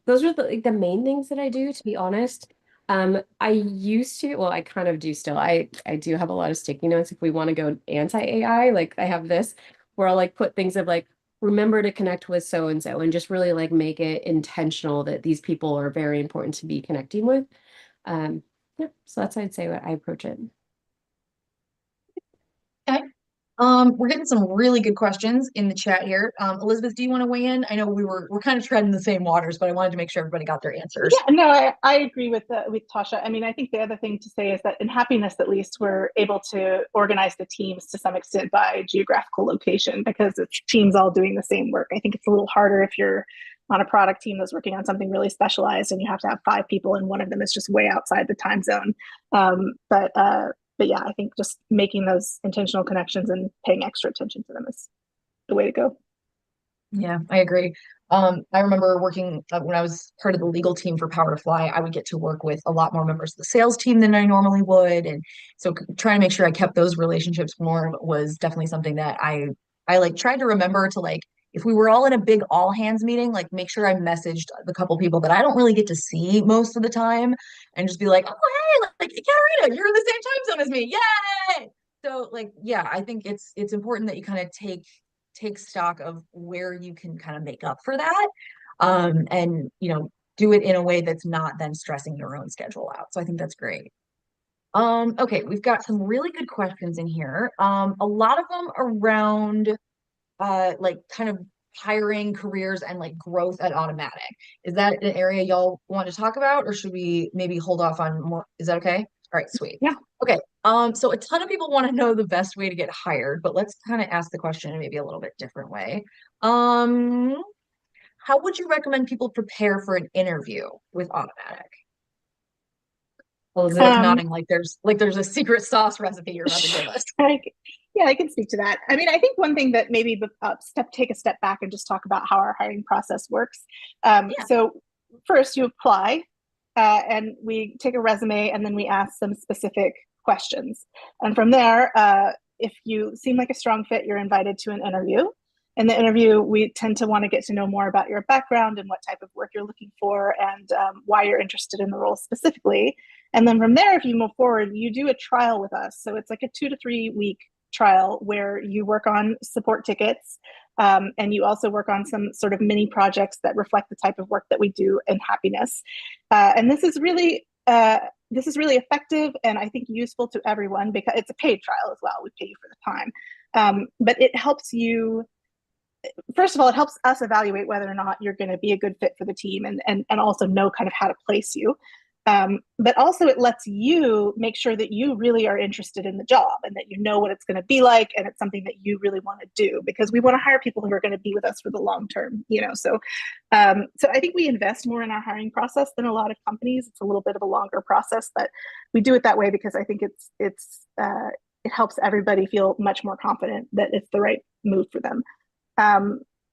Those are the main things that I do, to be honest. I used to, well, I kind of do still. I do have a lot of sticky notes if we want to go anti-AI. Like I have this where I'll like put things of like, remember to connect with so and so and just really like make it intentional that these people are very important to be connecting with. Yeah, so that's how I'd say what I approach it. Okay. We're getting some really good questions in the chat here. Elizabeth, do you want to weigh in? I know we're kind of treading the same waters, but I wanted to make sure everybody got their answers. Yeah, no, I agree with Tasha. I mean, I think the other thing to say is that in happiness, at least, we're able to organize the teams to some extent by geographical location because it's teams all doing the same work. I think it's a little harder if you're on a product team that's working on something really specialized and you have to have 5 people and one of them is just way outside the time zone. But yeah, I think just making those intentional connections and paying extra attention to them is the way to go. Yeah, I agree. I remember working when I was part of the legal team for Power to Fly, I would get to work with a lot more members of the sales team than I normally would. And so trying to make sure I kept those relationships warm was definitely something that I like tried to remember to like if we were all in a big all hands meeting, like make sure I messaged the couple people that I don't really get to see most of the time and just be like, oh hey, like Katarina, you're in the same time zone as me. Yay! So like yeah, I think it's important that you kind of take stock of where you can kind of make up for that and do it in a way that's not then stressing your own schedule out. So I think that's great. Okay, we've got some really good questions in here. A lot of them around like kind of hiring careers and like growth at Automatic. Is that an area y'all want to talk about, or should we maybe hold off on more? Is that okay? All right, sweet. Yeah. Okay. So a ton of people want to know the best way to get hired, but let's kind of ask the question in maybe a little bit different way. Um, how would you recommend people prepare for an interview with Automatic? Elizabeth Um, nodding like there's a secret sauce recipe you're about to give us. Yeah, I can speak to that. I mean, I think one thing that maybe take a step back and just talk about how our hiring process works. Yeah. So first you apply and we take a resume and then we ask some specific questions. And from there, if you seem like a strong fit, you're invited to an interview. In the interview, we tend to want to get to know more about your background and what type of work you're looking for and why you're interested in the role specifically. And then from there, if you move forward, you do a trial with us. So it's like a 2 to 3 week trial where you work on support tickets and you also work on some sort of mini projects that reflect the type of work that we do in happiness. And this is really effective and I think useful to everyone because it's a paid trial as well. We pay you for the time. But it helps you, first of all, it helps us evaluate whether or not you're going to be a good fit for the team and also know kind of how to place you. But also it lets you make sure that you really are interested in the job and that you know what it's going to be like and it's something that you really want to do because we want to hire people who are going to be with us for the long term, so I think we invest more in our hiring process than a lot of companies. It's a little bit of a longer process, but we do it that way because I think it helps everybody feel much more confident that it's the right move for them.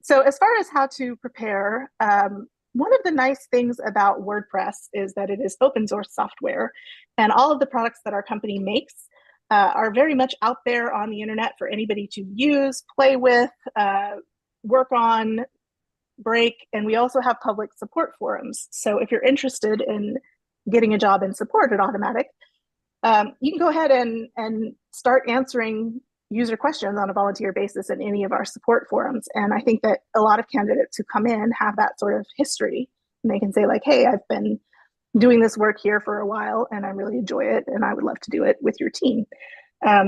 So as far as how to prepare, one of the nice things about WordPress is that it is open source software, and all of the products that our company makes are very much out there on the internet for anybody to use, play with, work on, break, and we also have public support forums. So if you're interested in getting a job in support at Automattic, you can go ahead and start answering user questions on a volunteer basis in any of our support forums. And I think that a lot of candidates who come in have that sort of history. And they can say like, hey, I've been doing this work here for a while and I really enjoy it and I would love to do it with your team.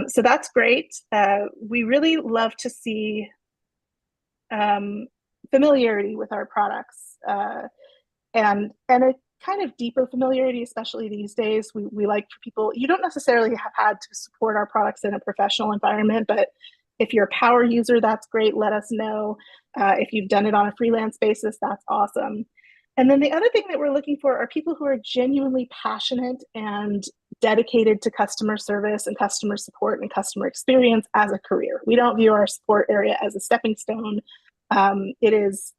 So that's great. We really love to see familiarity with our products and a kind of deeper familiarity, especially these days. We like for people, you don't necessarily have had to support our products in a professional environment, but if you're a power user, that's great. Let us know. If you've done it on a freelance basis, that's awesome. And then the other thing that we're looking for are people who are genuinely passionate and dedicated to customer service and customer support and customer experience as a career. We don't view our support area as a stepping stone. It is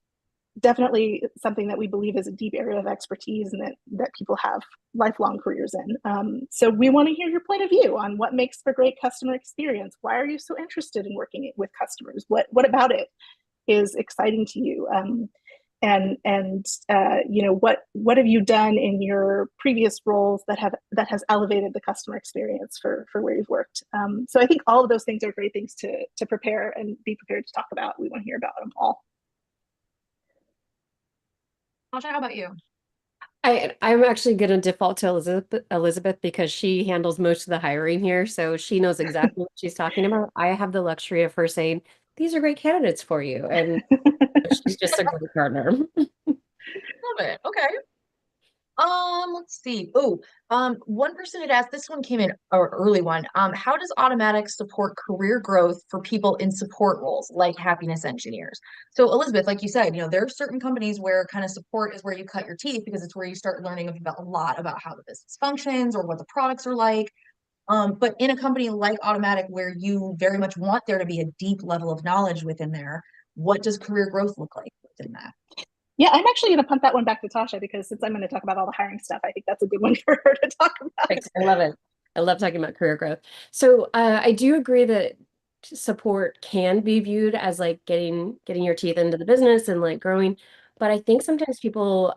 definitely something that we believe is a deep area of expertise and that people have lifelong careers in. So we want to hear your point of view on what makes for great customer experience. Why are you so interested in working with customers? What about it is exciting to you? What have you done in your previous roles that has elevated the customer experience for where you've worked? So I think all of those things are great things to prepare and be prepared to talk about. We want to hear about them all. Tasha, how about you? I'm actually going to default to Elizabeth because she handles most of the hiring here, so she knows exactly what she's talking about. I have the luxury of her saying, "These are great candidates for you," and she's just a great partner. Love it. Okay. Let's see. Oh, one person had asked, this one came in or early one. How does Automatic support career growth for people in support roles like happiness engineers? So Elizabeth, like you said, there are certain companies where kind of support is where you cut your teeth because it's where you start learning about a lot about how the business functions or what the products are like. But in a company like Automatic, where you very much want there to be a deep level of knowledge within there, what does career growth look like within that? Yeah, I'm actually going to punt that one back to Tasha because since I'm going to talk about all the hiring stuff, I think that's a good one for her to talk about. Thanks. I love it. I love talking about career growth. So I do agree that support can be viewed as like getting your teeth into the business and like growing. But I think sometimes people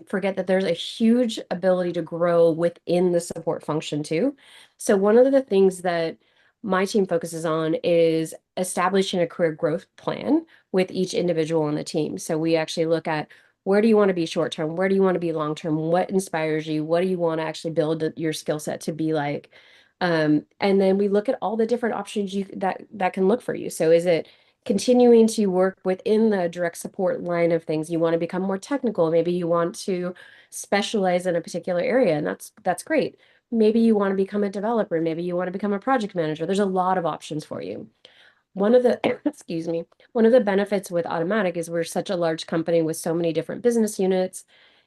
forget that there's a huge ability to grow within the support function too. So one of the things that my team focuses on is establishing a career growth plan with each individual on the team. So we actually look at where do you want to be short term? Where do you want to be long term? What inspires you? What do you want to actually build your skill set to be like? And then we look at all the different options that can look for you. So is it continuing to work within the direct support line of things? You want to become more technical. Maybe you want to specialize in a particular area, and that's great. Maybe you want to become a developer. Maybe you want to become a project manager. There's a lot of options for you. One of the, excuse me, one of the benefits with Automatic is we're such a large company with so many different business units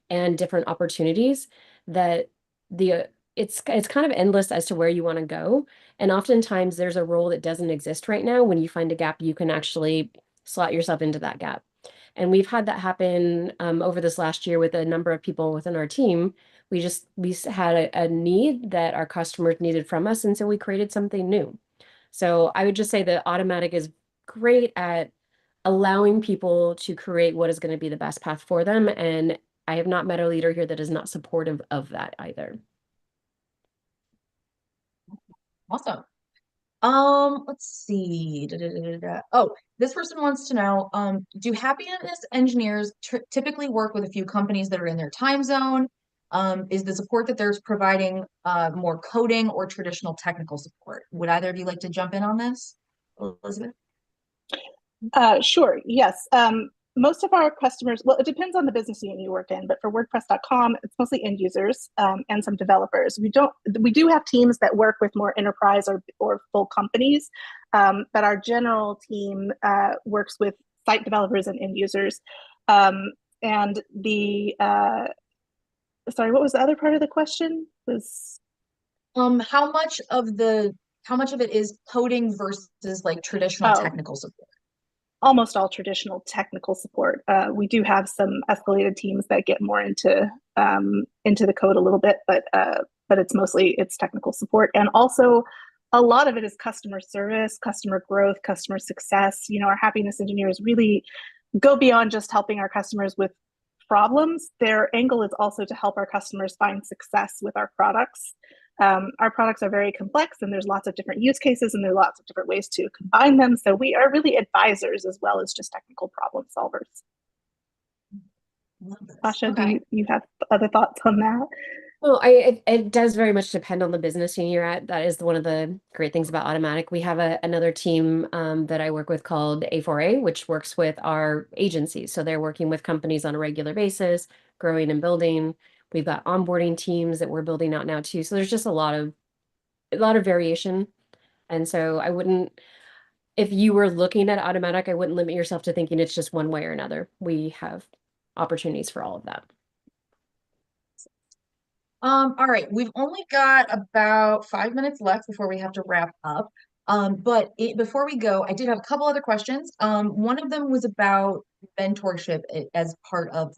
and different opportunities that the it's kind of endless as to where you want to go. And oftentimes there's a role that doesn't exist right now. When you find a gap, you can actually slot yourself into that gap. And we've had that happen over this last year with a number of people within our team. We had a need that our customers needed from us, and so we created something new. So I would just say that Automatic is great at allowing people to create what is going to be the best path for them. And I have not met a leader here that is not supportive of that either. Awesome. Let's see. Oh, this person wants to know, do happiness engineers typically work with a few companies that are in their time zone? Is the support that there's providing more coding or traditional technical support? Would either of you like to jump in on this, Elizabeth? Sure. Yes. Most of our customers, well, it depends on the business unit you work in, but for WordPress.com, it's mostly end users and some developers. We do have teams that work with more enterprise or full companies, but our general team works with site developers and end users. And sorry, what was the other part of the question? Was How much of it is coding versus like traditional oh, technical support? almost all traditional technical support. We do have some escalated teams that get more into the code a little bit, but it's technical support, and also a lot of it is customer service, customer growth, customer success. Our happiness engineers really go beyond just helping our customers with problems. Their angle is also to help our customers find success with our products. Our products are very complex and there's lots of different use cases and there are lots of different ways to combine them. So we are really advisors as well as just technical problem solvers. Tasha, Okay. do you have other thoughts on that? Well, it does very much depend on the business unit you're at. That is one of the great things about Automatic. We have another team that I work with called A4A, which works with our agencies. So they're working with companies on a regular basis, growing and building. We've got onboarding teams that we're building out now too. So there's just a lot of variation. And so I wouldn't, if you were looking at Automatic, I wouldn't limit yourself to thinking it's just one way or another. We have opportunities for all of that. All right, we've only got about 5 minutes left before we have to wrap up. Before we go, I did have a couple other questions. One of them was about mentorship as part of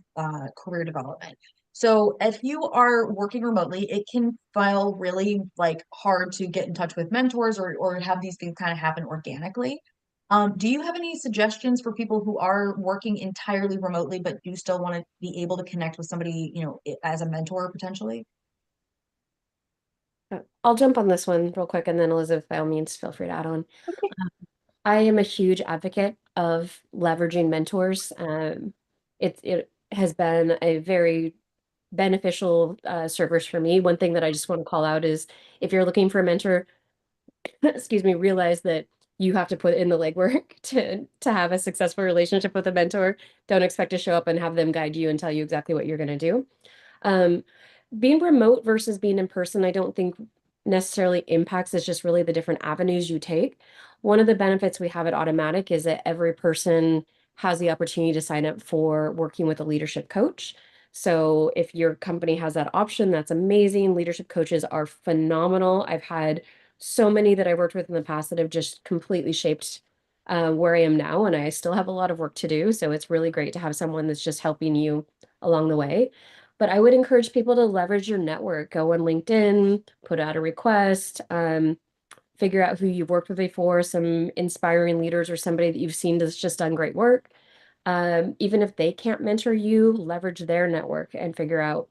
career development. So if you are working remotely, it can feel really like hard to get in touch with mentors or have these things kind of happen organically. Do you have any suggestions for people who are working entirely remotely but do still want to be able to connect with somebody, as a mentor potentially? I'll jump on this one real quick, and then Elizabeth, by all means, feel free to add on. Okay. I am a huge advocate of leveraging mentors. It has been a very beneficial servers for me. One thing that I just want to call out is if you're looking for a mentor, excuse me, realize that you have to put in the legwork to have a successful relationship with a mentor. Don't expect to show up and have them guide you and tell you exactly what you're going to do. Um, Being remote versus being in person, I don't think necessarily impacts. It's just really the different avenues you take. One of the benefits we have at Automattic is that every person has the opportunity to sign up for working with a leadership coach. So if your company has that option, that's amazing. Leadership coaches are phenomenal. I've had so many that I worked with in the past that have just completely shaped where I am now, and I still have a lot of work to do. So it's really great to have someone that's just helping you along the way. But I would encourage people to leverage your network. Go on LinkedIn, put out a request, figure out who you've worked with before, some inspiring leaders or somebody that you've seen that's just done great work. Even if they can't mentor you, leverage their network and figure out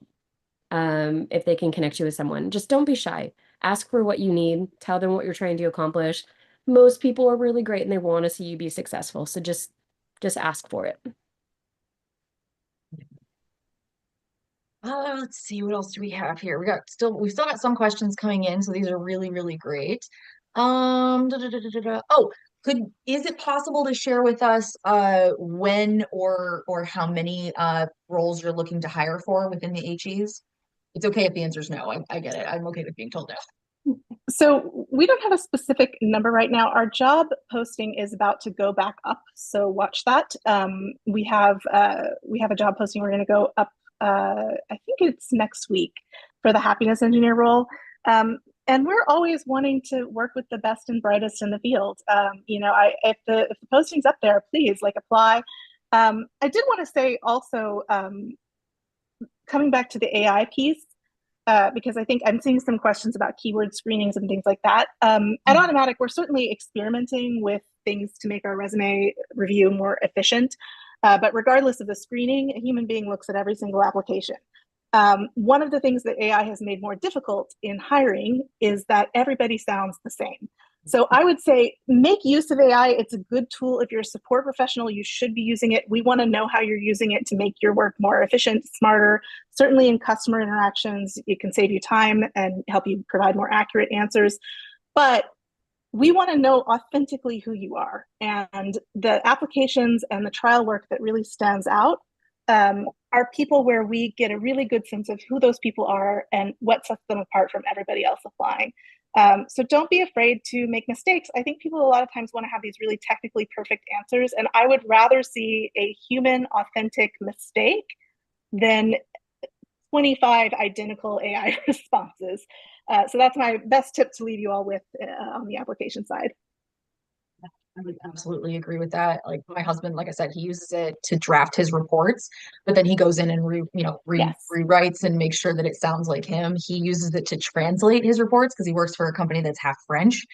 if they can connect you with someone. Just don't be shy. Ask for what you need. Tell them what you're trying to accomplish. Most people are really great and they want to see you be successful. So just ask for it. Let's see, what else do we have here? We've still got some questions coming in, so these are really, really great. Oh, is it possible to share with us when or how many roles you're looking to hire for within the HEs? It's okay if the answer is no. I get it. I'm okay with being told no. So we don't have a specific number right now. Our job posting is about to go back up, so watch that. We have a job posting. We're going to go up. I think it's next week for the happiness engineer role. And we're always wanting to work with the best and brightest in the field. If the posting's up there, please apply. I did want to say also, coming back to the AI piece, because I think I'm seeing some questions about keyword screenings and things like that. At Automattic, we're certainly experimenting with things to make our resume review more efficient. But regardless of the screening, a human being looks at every single application. One of the things that AI has made more difficult in hiring is that everybody sounds the same. So I would say make use of AI. It's a good tool. If you're a support professional, you should be using it. We want to know how you're using it to make your work more efficient, smarter. Certainly in customer interactions, it can save you time and help you provide more accurate answers. But we want to know authentically who you are. And the applications and the trial work that really stands out are people where we get a really good sense of who those people are and what sets them apart from everybody else applying. So don't be afraid to make mistakes. I think people a lot of times want to have these really technically perfect answers, and I would rather see a human, authentic mistake than 25 identical AI responses. So that's my best tip to leave you all with on the application side. I would absolutely agree with that. Like my husband, like I said, he uses it to draft his reports, but then he goes in and Yes. rewrites and makes sure that it sounds like him. He uses it to translate his reports because he works for a company that's half French.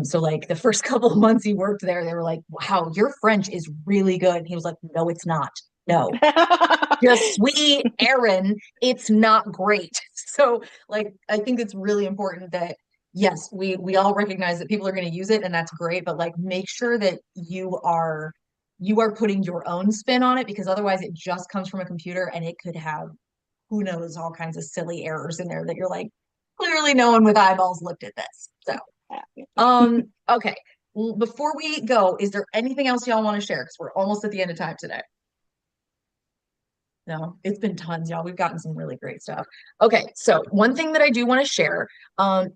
So like the first couple of months he worked there, they were like, "Wow, your French is really good." And he was like, "No, it's not. No, just sweet Aaron, it's not great." So like I think it's really important that yes, we all recognize that people are going to use it and that's great, but like make sure that you are putting your own spin on it because otherwise it just comes from a computer and it could have who knows all kinds of silly errors in there that you're like clearly no one with eyeballs looked at this. So okay. Before we go, is there anything else y'all want to share? Because we're almost at the end of time today. No, it's been tons, y'all. We've gotten some really great stuff. Okay, so one thing that I do want to share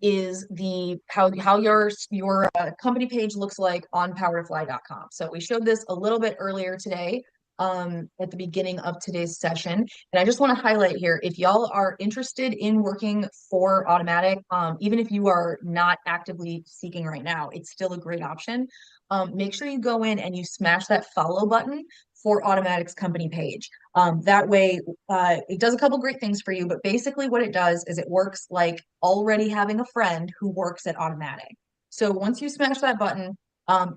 is the how your company page looks like on powertofly.com. So we showed this a little bit earlier today at the beginning of today's session. And I just want to highlight here, if y'all are interested in working for Automattic, even if you are not actively seeking right now, it's still a great option. Make sure you go in and you smash that follow button for Automattic's company page. That way, it does a couple great things for you, but basically what it does is it works like already having a friend who works at Automattic. So once you smash that button,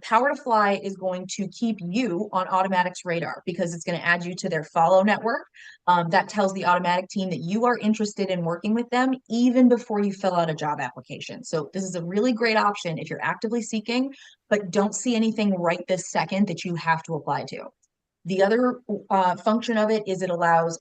Power to Fly is going to keep you on Automattic's radar because it's going to add you to their follow network. That tells the Automattic team that you are interested in working with them even before you fill out a job application. So this is a really great option if you're actively seeking, but don't see anything right this second that you have to apply to. The other function of it is it allows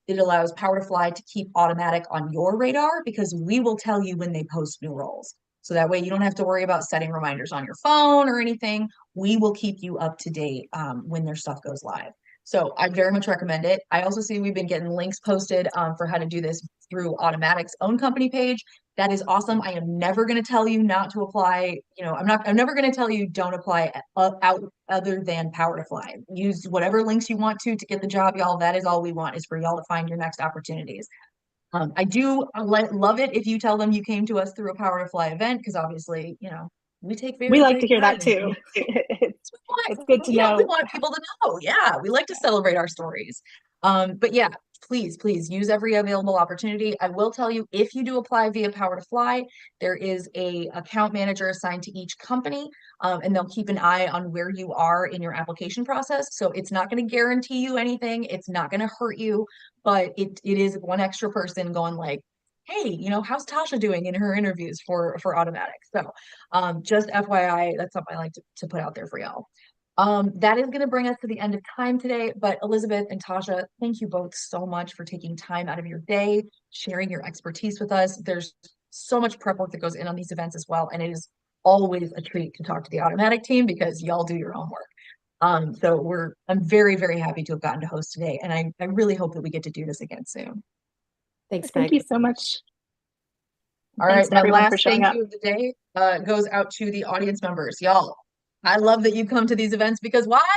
It allows Power to Fly to keep Automattic on your radar because we will tell you when they post new roles. So that way you don't have to worry about setting reminders on your phone or anything. We will keep you up to date when their stuff goes live. So I very much recommend it. I also see we've been getting links posted for how to do this through Automattic's own company page. That is awesome. I am never going to tell you not to apply. I'm never going to tell you don't apply out other than Power to Fly. Use whatever links you want to get the job, y'all. That is all we want, is for y'all to find your next opportunities. I do love it if you tell them you came to us through a Power to Fly event, because obviously, we take very We like great to hear pride that too. It's good to know. We want people to know. Yeah, we like to celebrate our stories. But yeah, please use every available opportunity. I will tell you, if you do apply via Power to Fly, there is a account manager assigned to each company, and they'll keep an eye on where you are in your application process. So it's not going to guarantee you anything. It's not going to hurt you, but it is one extra person going like, hey, how's Tasha doing in her interviews for Automattic? So just FYI, that's something I like to put out there for y'all. That is going to bring us to the end of time today. But Elizabeth and Tasha, thank you both so much for taking time out of your day, sharing your expertise with us. There's so much prep work that goes in on these events as well. And it is always a treat to talk to the Automattic team because y'all do your own work. So I'm very, very happy to have gotten to host today. And I really hope that we get to do this again soon. Thanks, Thank Meg. you so much. All Thanks right, my everyone for last showing thank up. you of the day goes out to the audience members. Y'all, I love that you come to these events because why?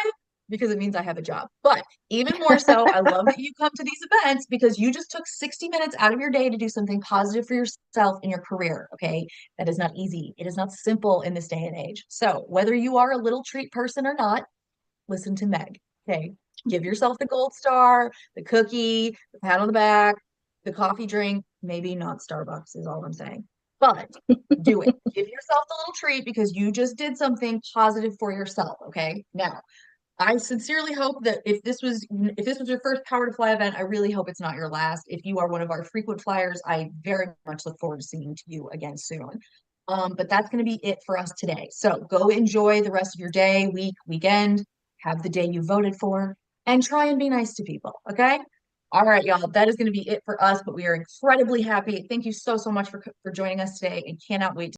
Because it means I have a job. But even more so, I love that you come to these events because you just took 60 minutes out of your day to do something positive for yourself in your career, okay? That is not easy. It is not simple in this day and age. So whether you are a little treat person or not, listen to Meg, okay? Give yourself the gold star, the cookie, the pat on the back, the coffee drink, maybe not Starbucks is all I'm saying. But do it. Give yourself the little treat because you just did something positive for yourself, okay? Now, I sincerely hope that if this was your first Power to Fly event, I really hope it's not your last. If you are one of our frequent flyers, I very much look forward to seeing you again soon. But that's going to be it for us today. So go enjoy the rest of your day, week, weekend, have the day you voted for, and try and be nice to people, okay? All right, y'all, that is going to be it for us, but we are incredibly happy. Thank you so much for joining us today and cannot wait to